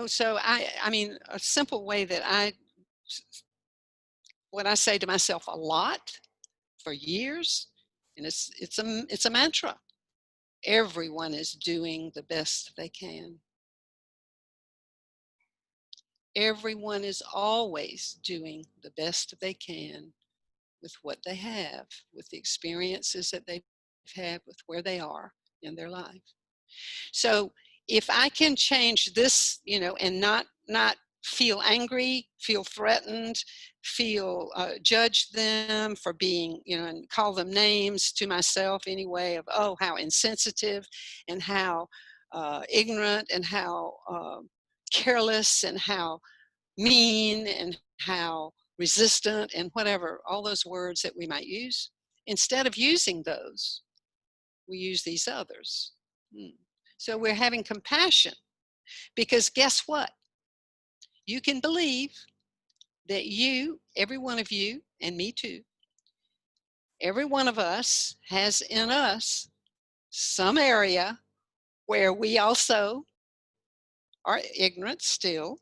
so I mean, a simple way that what I say to myself a lot for years, and it's a mantra. Everyone is doing the best they can. Everyone is always doing the best they can with what they have, with the experiences that they've had, with where they are in their life. So if I can change this, and not feel angry, feel threatened, feel judge them for being, and call them names to myself anyway of, oh, how insensitive and how ignorant and how careless and how mean and how resistant and whatever, all those words that we might use. Instead of using those, we use these others. So we're having compassion, because guess what? You can believe that you, every one of you, and me too, every one of us has in us some area where we also are ignorant still,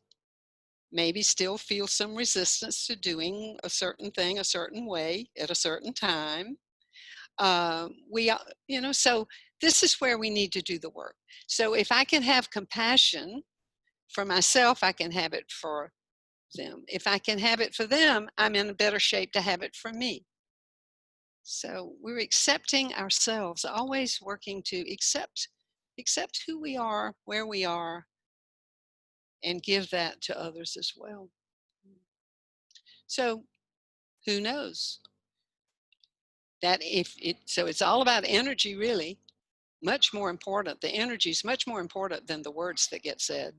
maybe still feel some resistance to doing a certain thing a certain way at a certain time. So this is where we need to do the work. So if I can have compassion for myself, I can have it for them. If I can have it for them, I'm in a better shape to have it for me. So we're accepting ourselves, always working to accept who we are, where we are, and give that to others as well. So who knows? So it's all about energy, really. Much more important. The energy is much more important than the words that get said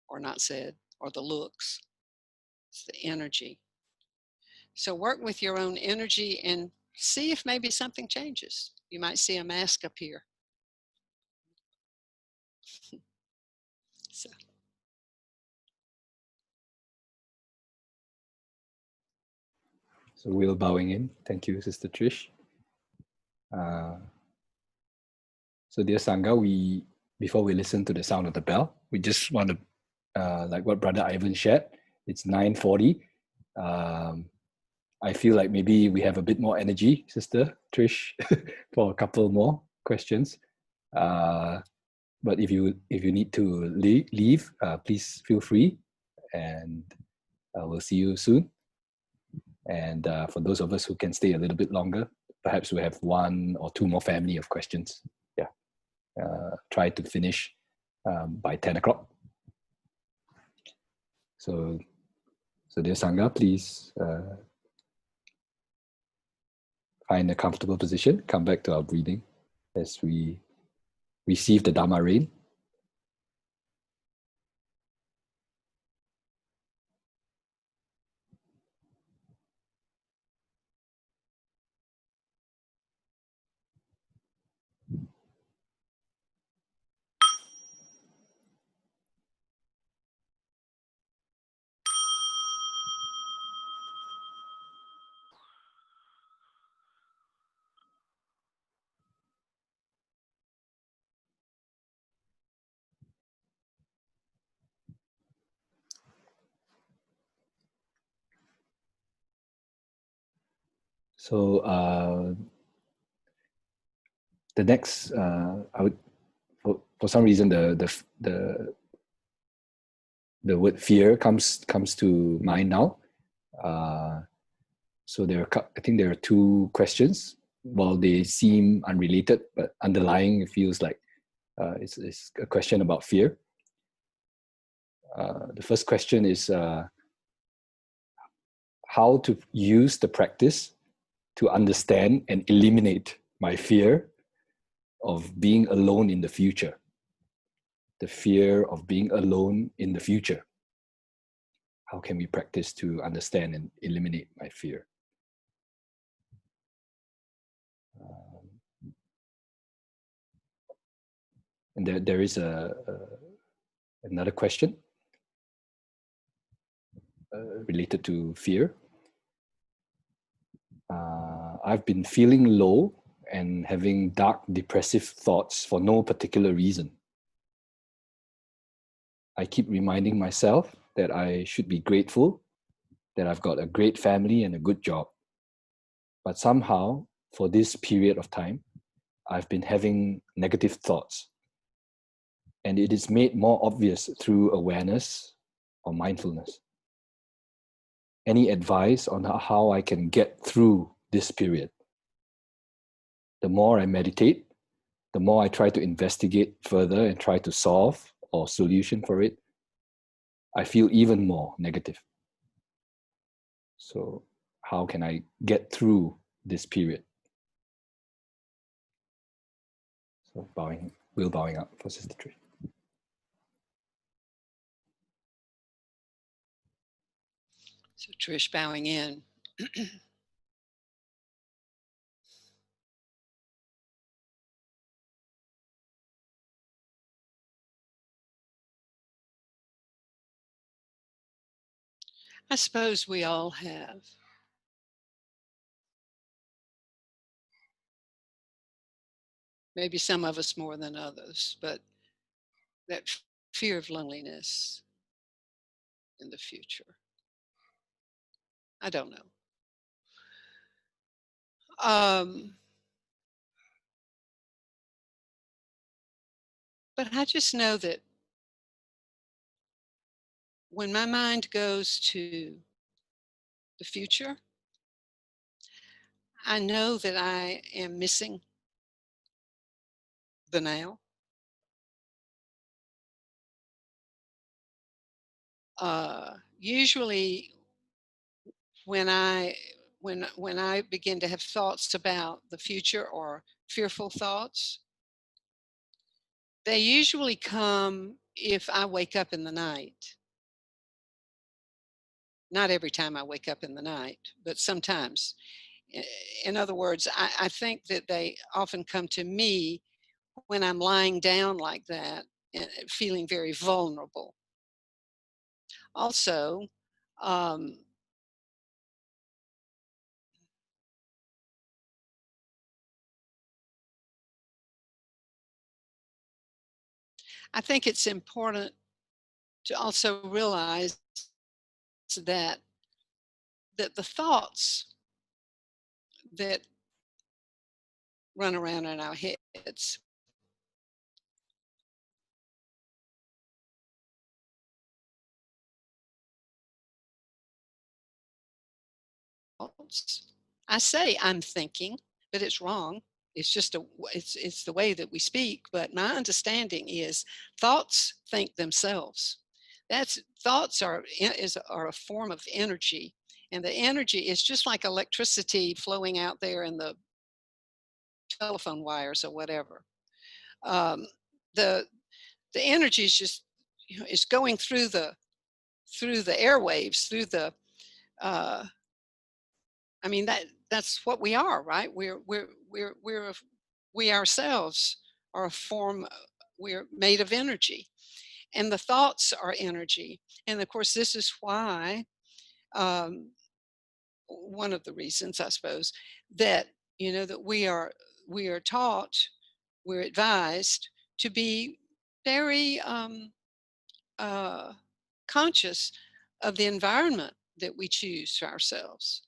or not said or the looks. It's the energy. So work with your own energy and see if maybe something changes. You might see a mask appear. So we'll bowing in. Thank you, Sister Trish. So dear Sangha, before we listen to the sound of the bell, we just want to, like what Brother Ivan shared, it's 9:40. I feel like maybe we have a bit more energy, Sister Trish, for a couple more questions. But if you need to leave, please feel free, and we'll see you soon. And for those of us who can stay a little bit longer, perhaps we have one or two more family of questions. Yeah, try to finish by 10 o'clock. So dear Sangha, please find a comfortable position. Come back to our breathing as we receive the Dharma rain. So the next, I would, for some reason, the word fear comes to mind now. So I think there are two questions. While they seem unrelated, but underlying, it feels like it's a question about fear. The first question is how to use the practice to understand and eliminate my fear of being alone in the future. The fear of being alone in the future. How can we practice to understand and eliminate my fear? And there is another question related to fear. I've been feeling low and having dark, depressive thoughts for no particular reason. I keep reminding myself that I should be grateful, that I've got a great family and a good job. But somehow, for this period of time, I've been having negative thoughts. And it is made more obvious through awareness or mindfulness. Any advice on how I can get through this period? The more I meditate, the more I try to investigate further and try to solve or solution for it, I feel even more negative. So how can I get through this period? So bowing up for Sister Trish. So Trish bowing in. I suppose we all have. Maybe some of us more than others, but that fear of loneliness in the future. I don't know. But I just know that when my mind goes to the future, I know that I am missing the now. Usually when I begin to have thoughts about the future or fearful thoughts, they usually come if I wake up in the night. Not every time I wake up in the night, but sometimes. In other words, I think that they often come to me when I'm lying down like that and feeling very vulnerable. Also, um, I think it's important to also realize that that the thoughts that run around in our heads, I say I'm thinking, but it's wrong. It's just it's the way that we speak. But my understanding is thoughts think themselves. That's thoughts are a form of energy, and the energy is just like electricity flowing out there in the telephone wires or whatever. Um, the the energy is just, it's going through the airwaves, through the uh, I mean, that's what we are, right? We ourselves are a form. We're made of energy, and the thoughts are energy. And of course, this is why, um, one of the reasons, I suppose, that that we are taught, we're advised to be very uh, conscious of the environment that we choose for ourselves,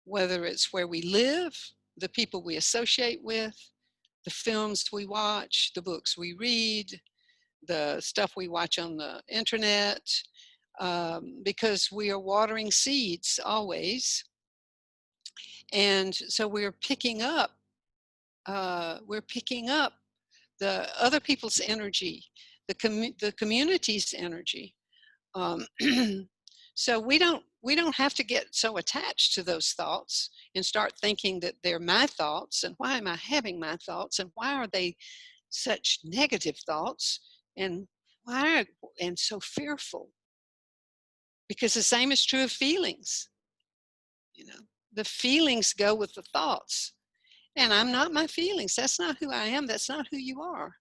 whether it's where we live, the people we associate with, the films we watch, the books we read, the stuff we watch on the internet, because we are watering seeds always. And so we're picking up the other people's energy, the community's energy. Um, so we don't have to get so attached to those thoughts and start thinking that they're my thoughts, and why am I having my thoughts, and why are they such negative thoughts, and why and so fearful, because the same is true of feelings. you know the feelings go with the thoughts, and I'm not my feelings. That's not who I am. That's not who you are.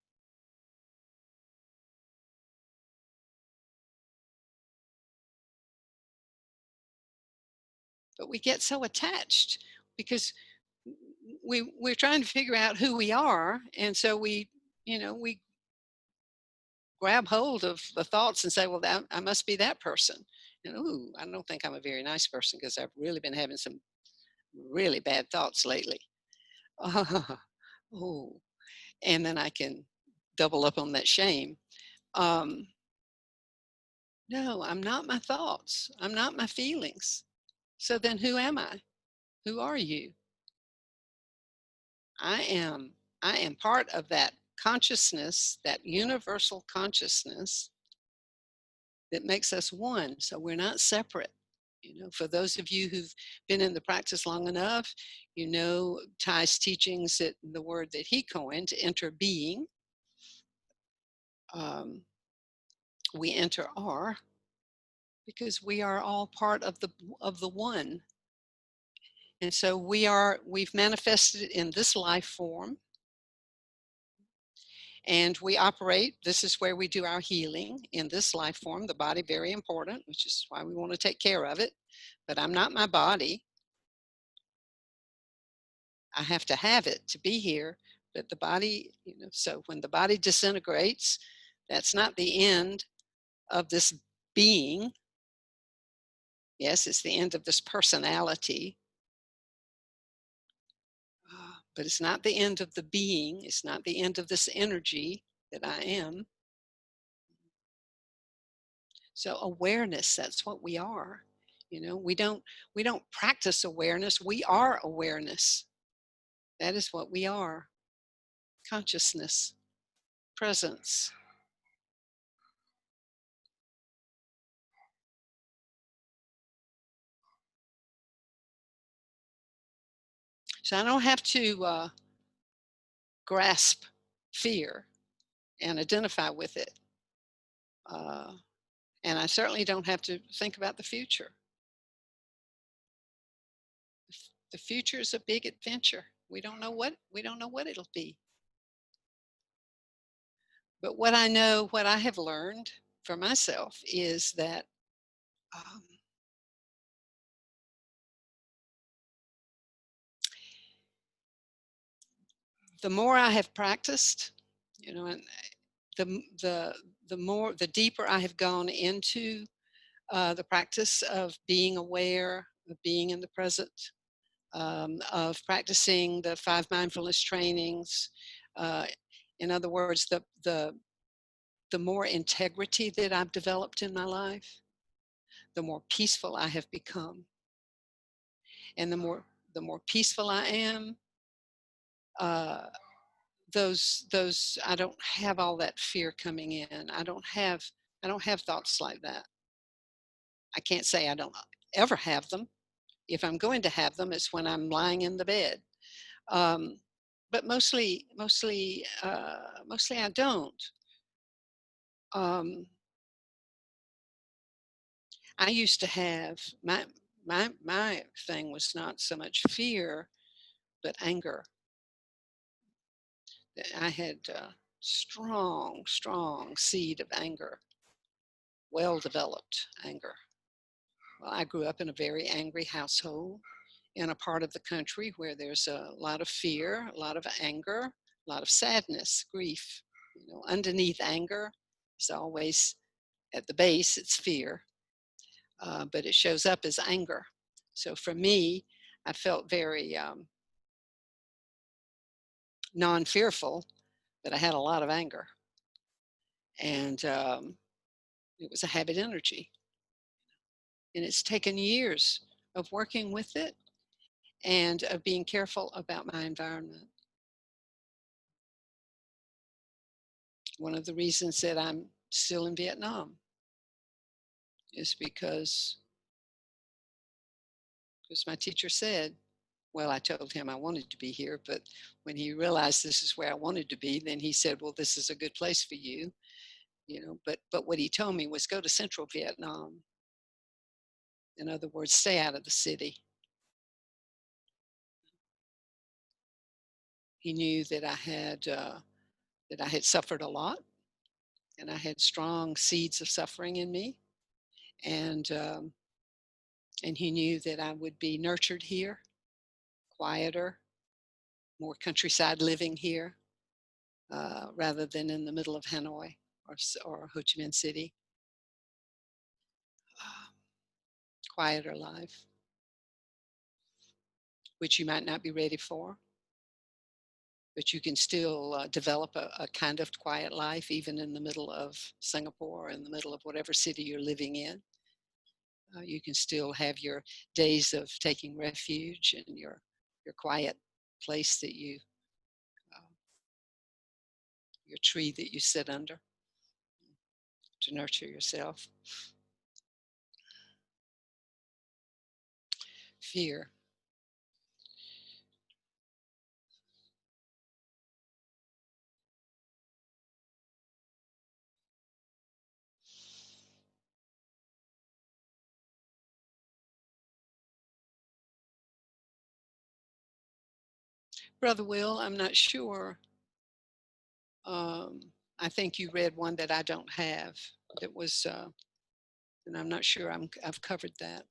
But we get so attached because we're trying to figure out who we are, and so we grab hold of the thoughts and say, well, I must be that person. And ooh, I don't think I'm a very nice person because I've really been having some really bad thoughts lately. Oh, and then I can double up on that shame. um, no, I'm not my thoughts, I'm not my feelings. So then who am I? Who are you? I am i am part of that consciousness, that universal consciousness that makes us one. So we're not separate. For those of you who've been in the practice long enough, Ty's teachings, that the word that he coined, to enter being. um, we enter R because we are all part of the one. And so we've manifested in this life form, and we operate. This is where we do our healing, in this life form. The body, very important, which is why we want to take care of it. But I'm not my body. I have to have it to be here. But the body, so when the body disintegrates, that's not the end of this being. Yes, it's the end of this personality, but it's not the end of the being. It's not the end of this energy that I am. So awareness, that's what we are. We don't practice awareness. We are awareness. That is what we are. Consciousness, presence. So I don't have to grasp fear and identify with it. And I certainly don't have to think about the future. The future is a big adventure. We don't know what it'll be. But what I have learned for myself is that um, the more I have practiced, and the deeper I have gone into the practice of being aware, of being in the present, of practicing the 5 mindfulness trainings. Uh, in other words, the more integrity that I've developed in my life, the more peaceful I have become. And the more peaceful I am, uh, those I don't have all that fear coming in. I don't have thoughts like that. I can't say I don't ever have them. If I'm going to have them, it's when I'm lying in the bed. Um, but mostly I don't. Um, I used to have my thing was not so much fear, but anger. I had strong seed of anger, well developed anger. Well, I grew up in a very angry household in a part of the country where there's a lot of fear, a lot of anger, a lot of sadness, grief. Underneath anger is always at the base, it's fear, but it shows up as anger. So for me, I felt very non-fearful, but I had a lot of anger, and it was a habit energy, and it's taken years of working with it and of being careful about my environment. One of the reasons that I'm still in Vietnam is because my teacher said, well, I told him I wanted to be here, but when he realized this is where I wanted to be, then he said, well, this is a good place for you, but what he told me was go to central Vietnam. In other words, stay out of the city. He knew that I had suffered a lot, and I had strong seeds of suffering in me, and and he knew that I would be nurtured here, quieter, more countryside living here, rather than in the middle of Hanoi or Ho Chi Minh City. Quieter life, which you might not be ready for, but you can still develop a kind of quiet life even in the middle of Singapore or in the middle of whatever city you're living in. You can still have your days of taking refuge and your quiet place that uh, your tree that you sit under to nurture yourself. Fear. Brother Will, I'm not sure. Um, I think you read one that I don't have. That was, and I'm not sure I've covered that.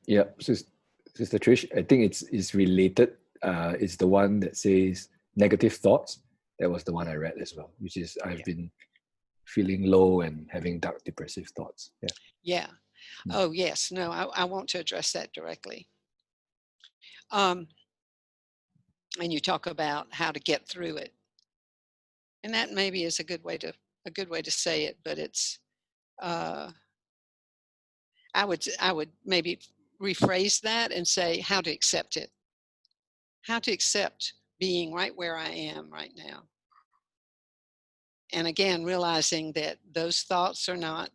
Yeah, Sister Trish, I think it's related. It's the one that says negative thoughts. That was the one I read as well, which is I've been feeling low and having dark depressive thoughts. Yeah. Yeah. Oh, yes. No, I want to address that directly. And you talk about how to get through it, and that maybe is a good way to say it. But it's uh, I would maybe rephrase that and say how to accept it, how to accept being right where I am right now. And again, realizing that those thoughts are not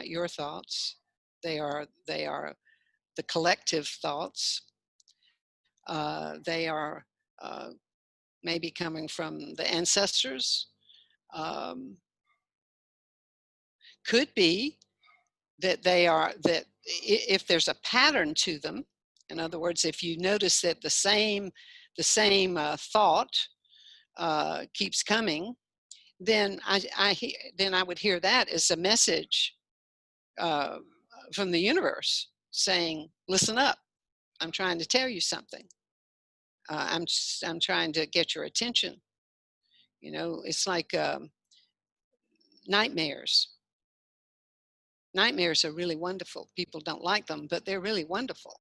your thoughts. They are the collective thoughts. They are maybe coming from the ancestors. Um, could be that if there's a pattern to them. In other words, if you notice that the same thought keeps coming, then I would hear that as a message uh, from the universe saying, "Listen up! I'm trying to tell you something. I'm trying to get your attention." It's like nightmares. Nightmares are really wonderful. People don't like them, but they're really wonderful.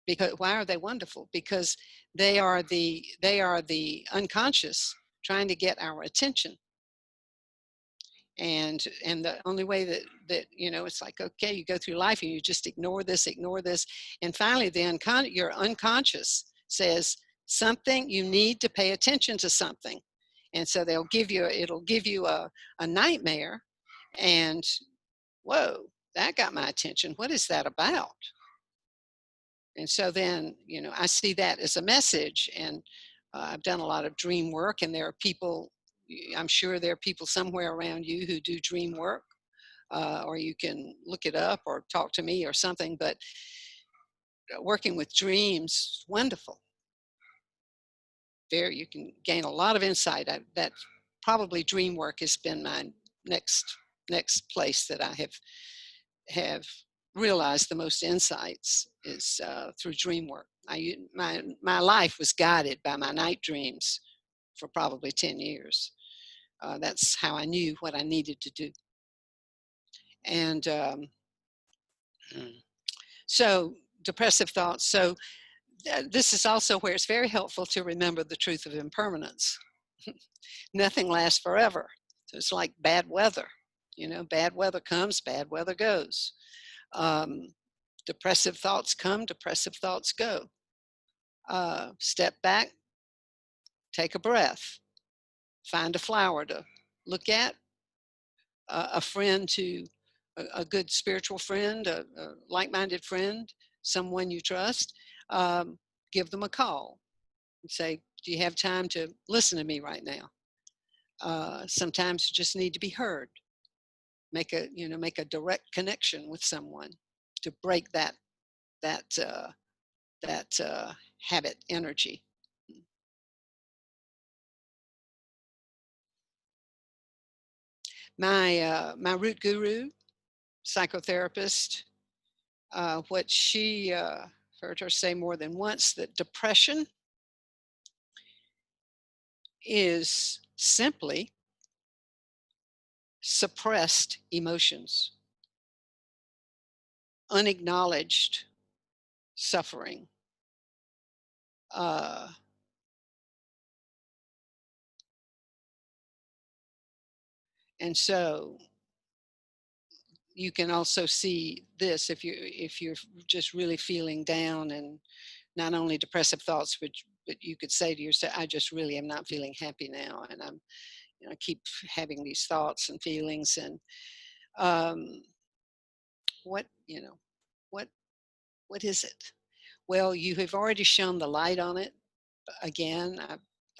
Because why are they wonderful? Because they are the unconscious trying to get our attention. And the only way that it's like, okay, you go through life and you just ignore this, and finally your unconscious says something, you need to pay attention to something. And so it'll give you a nightmare, and whoa, that got my attention. What is that about? And so then, I see that as a message. And I've done a lot of dream work, and there are people, I'm sure there are people somewhere around you who do dream work, or you can look it up or talk to me or something. But working with dreams, wonderful. There you can gain a lot of insight. That probably dream work has been my next place that I have realized the most insights is through dream work. My life was guided by my night dreams for probably 10 years. That's how I knew what I needed to do. And so depressive thoughts. So this is also where it's very helpful to remember the truth of impermanence. Nothing lasts forever. So it's like bad weather. Bad weather comes, bad weather goes. Depressive thoughts come, depressive thoughts go. Step back, take a breath, find a flower to look at, a friend a good spiritual friend, a like-minded friend, someone you trust. Give them a call and say, do you have time to listen to me right now? Sometimes you just need to be heard. Make a direct connection with someone to break that habit energy. My root guru, psychotherapist, what she heard her say more than once, that depression is simply suppressed emotions, unacknowledged suffering. And so you can also see this if you're just really feeling down, and not only depressive thoughts, but you could say to yourself, I just really am not feeling happy now, and I keep having these thoughts and feelings. And what what is it? Well, you have already shown the light on it. Again,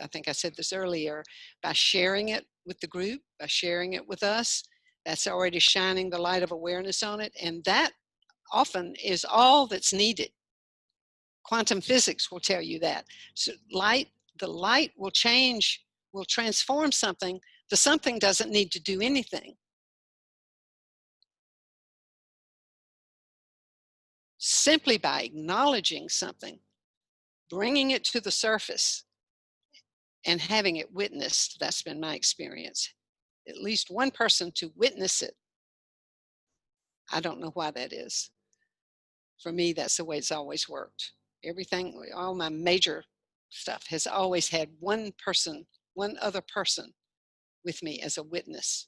I think I said this earlier, by sharing it with the group, by sharing it with us, that's already shining the light of awareness on it. And that often is all that's needed. Quantum physics will tell you that. So the light will transform something. The something doesn't need to do anything. Simply by acknowledging something, bringing it to the surface, and having it witnessed, that's been my experience. At least one person to witness it. I don't know why that is. For me, that's the way it's always worked. Everything, all my major stuff has always had one other person with me as a witness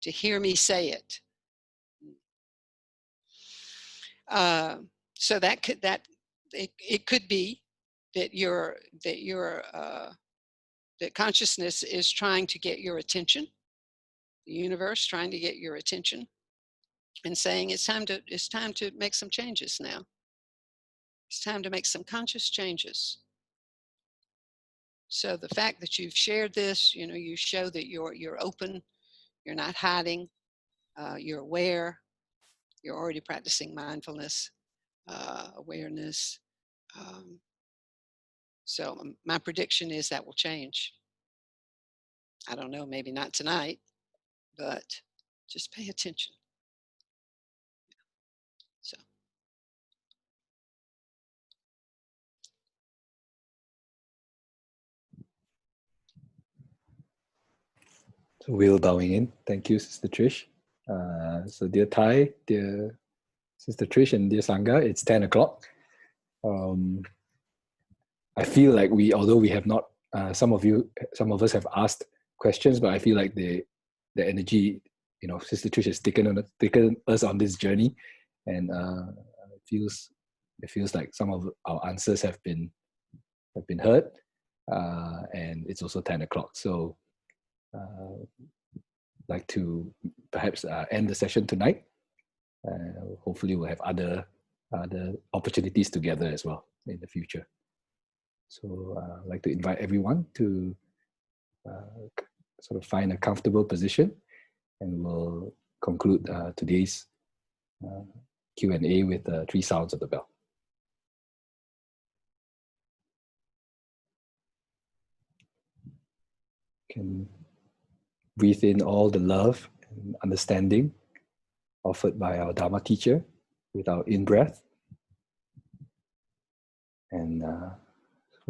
to hear me say it. So it could be that that consciousness is trying to get your attention, the universe trying to get your attention, and saying it's time to make some changes now. It's time to make some conscious changes. So the fact that you've shared this, you show that you're open, you're not hiding, you're aware, you're already practicing mindfulness, awareness. So my prediction is that will change. I don't know, maybe not tonight, but just pay attention. So. So Will bowing in. Thank you, Sister Trish. So dear Thai, dear Sister Trish, and dear Sangha, it's 10 o'clock. I feel like although we have not, some of us have asked questions, but I feel like the energy, Sister Trish has taken us on this journey, and it feels like some of our answers have been heard, and it's also 10 o'clock. So, like to perhaps end the session tonight. Hopefully, we'll have other opportunities together as well in the future. So I'd like to invite everyone to sort of find a comfortable position, and we'll conclude today's Q&A with 3 sounds of the bell. You can breathe in all the love and understanding offered by our Dharma teacher with our in-breath, and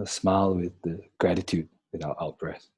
smile with the gratitude with our out-breath.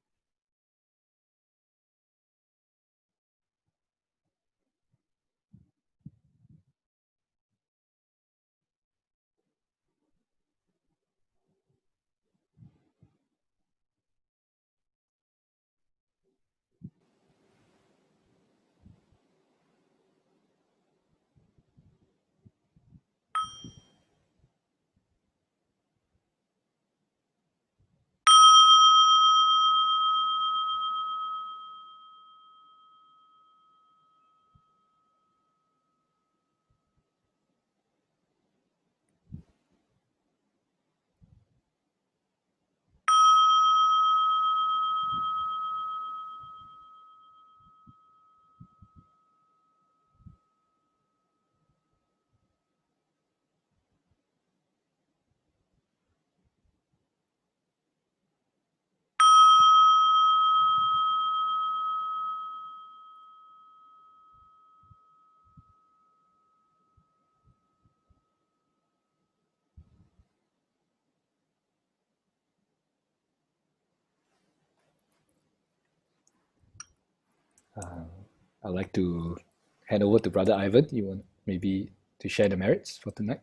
I'd like to hand over to Brother Ivan. You want maybe to share the merits for tonight?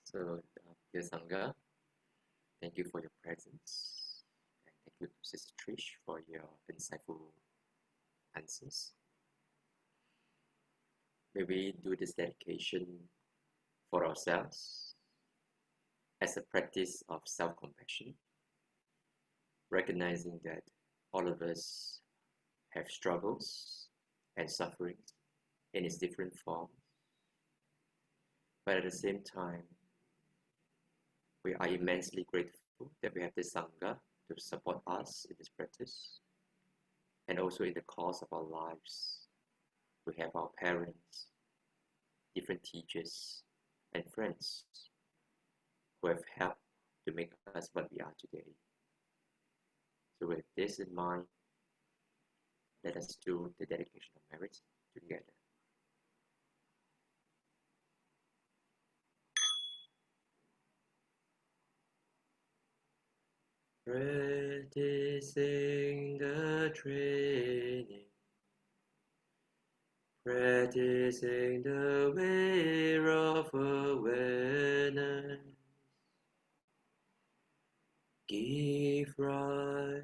So, dear Sangha, thank you for your presence. And thank you to Sister Trish for your insightful answers. May we do this dedication for ourselves as a practice of self-compassion, recognizing that all of us have struggles and sufferings in its different forms, but at the same time, we are immensely grateful that we have this Sangha to support us in this practice, and also in the course of our lives. We have our parents, different teachers, and friends who have helped to make us what we are today. So with this in mind, let us do the dedication of merits together. Practicing the training, practicing the way of awareness, give rise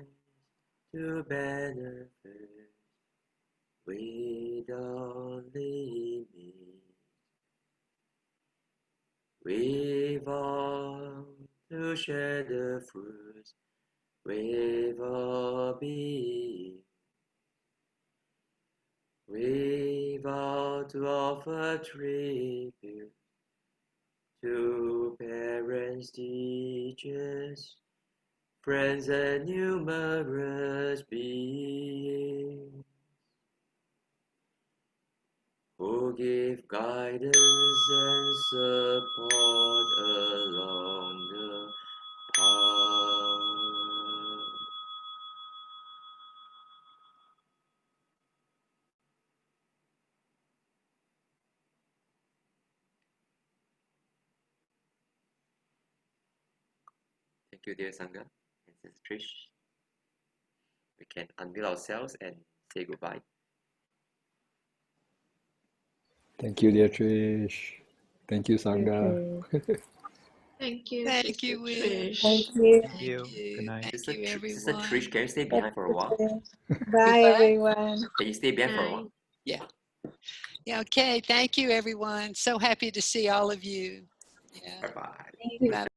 to benefit without limit. We vow to share the fruits with all beings. We vow to offer tribute to parents, teachers, friends, and numerous beings who give guidance and support along the path. Thank you, dear Sangha and Sister Trish. We can unmute ourselves and say goodbye. Thank you, dear Trish. Thank you, Sangha. Okay. Thank you, Thank Sister you, Will. Trish. Thank you. Thank you. Good night. Thank Sister, you, Sister everyone. Trish, can you stay behind for a while? Bye, Goodbye. everyone. Can you stay behind for a Bye. while? Yeah. Yeah. Okay. Thank you, everyone. So happy to see all of you. Yeah. Bye-bye. Thank you. Bye.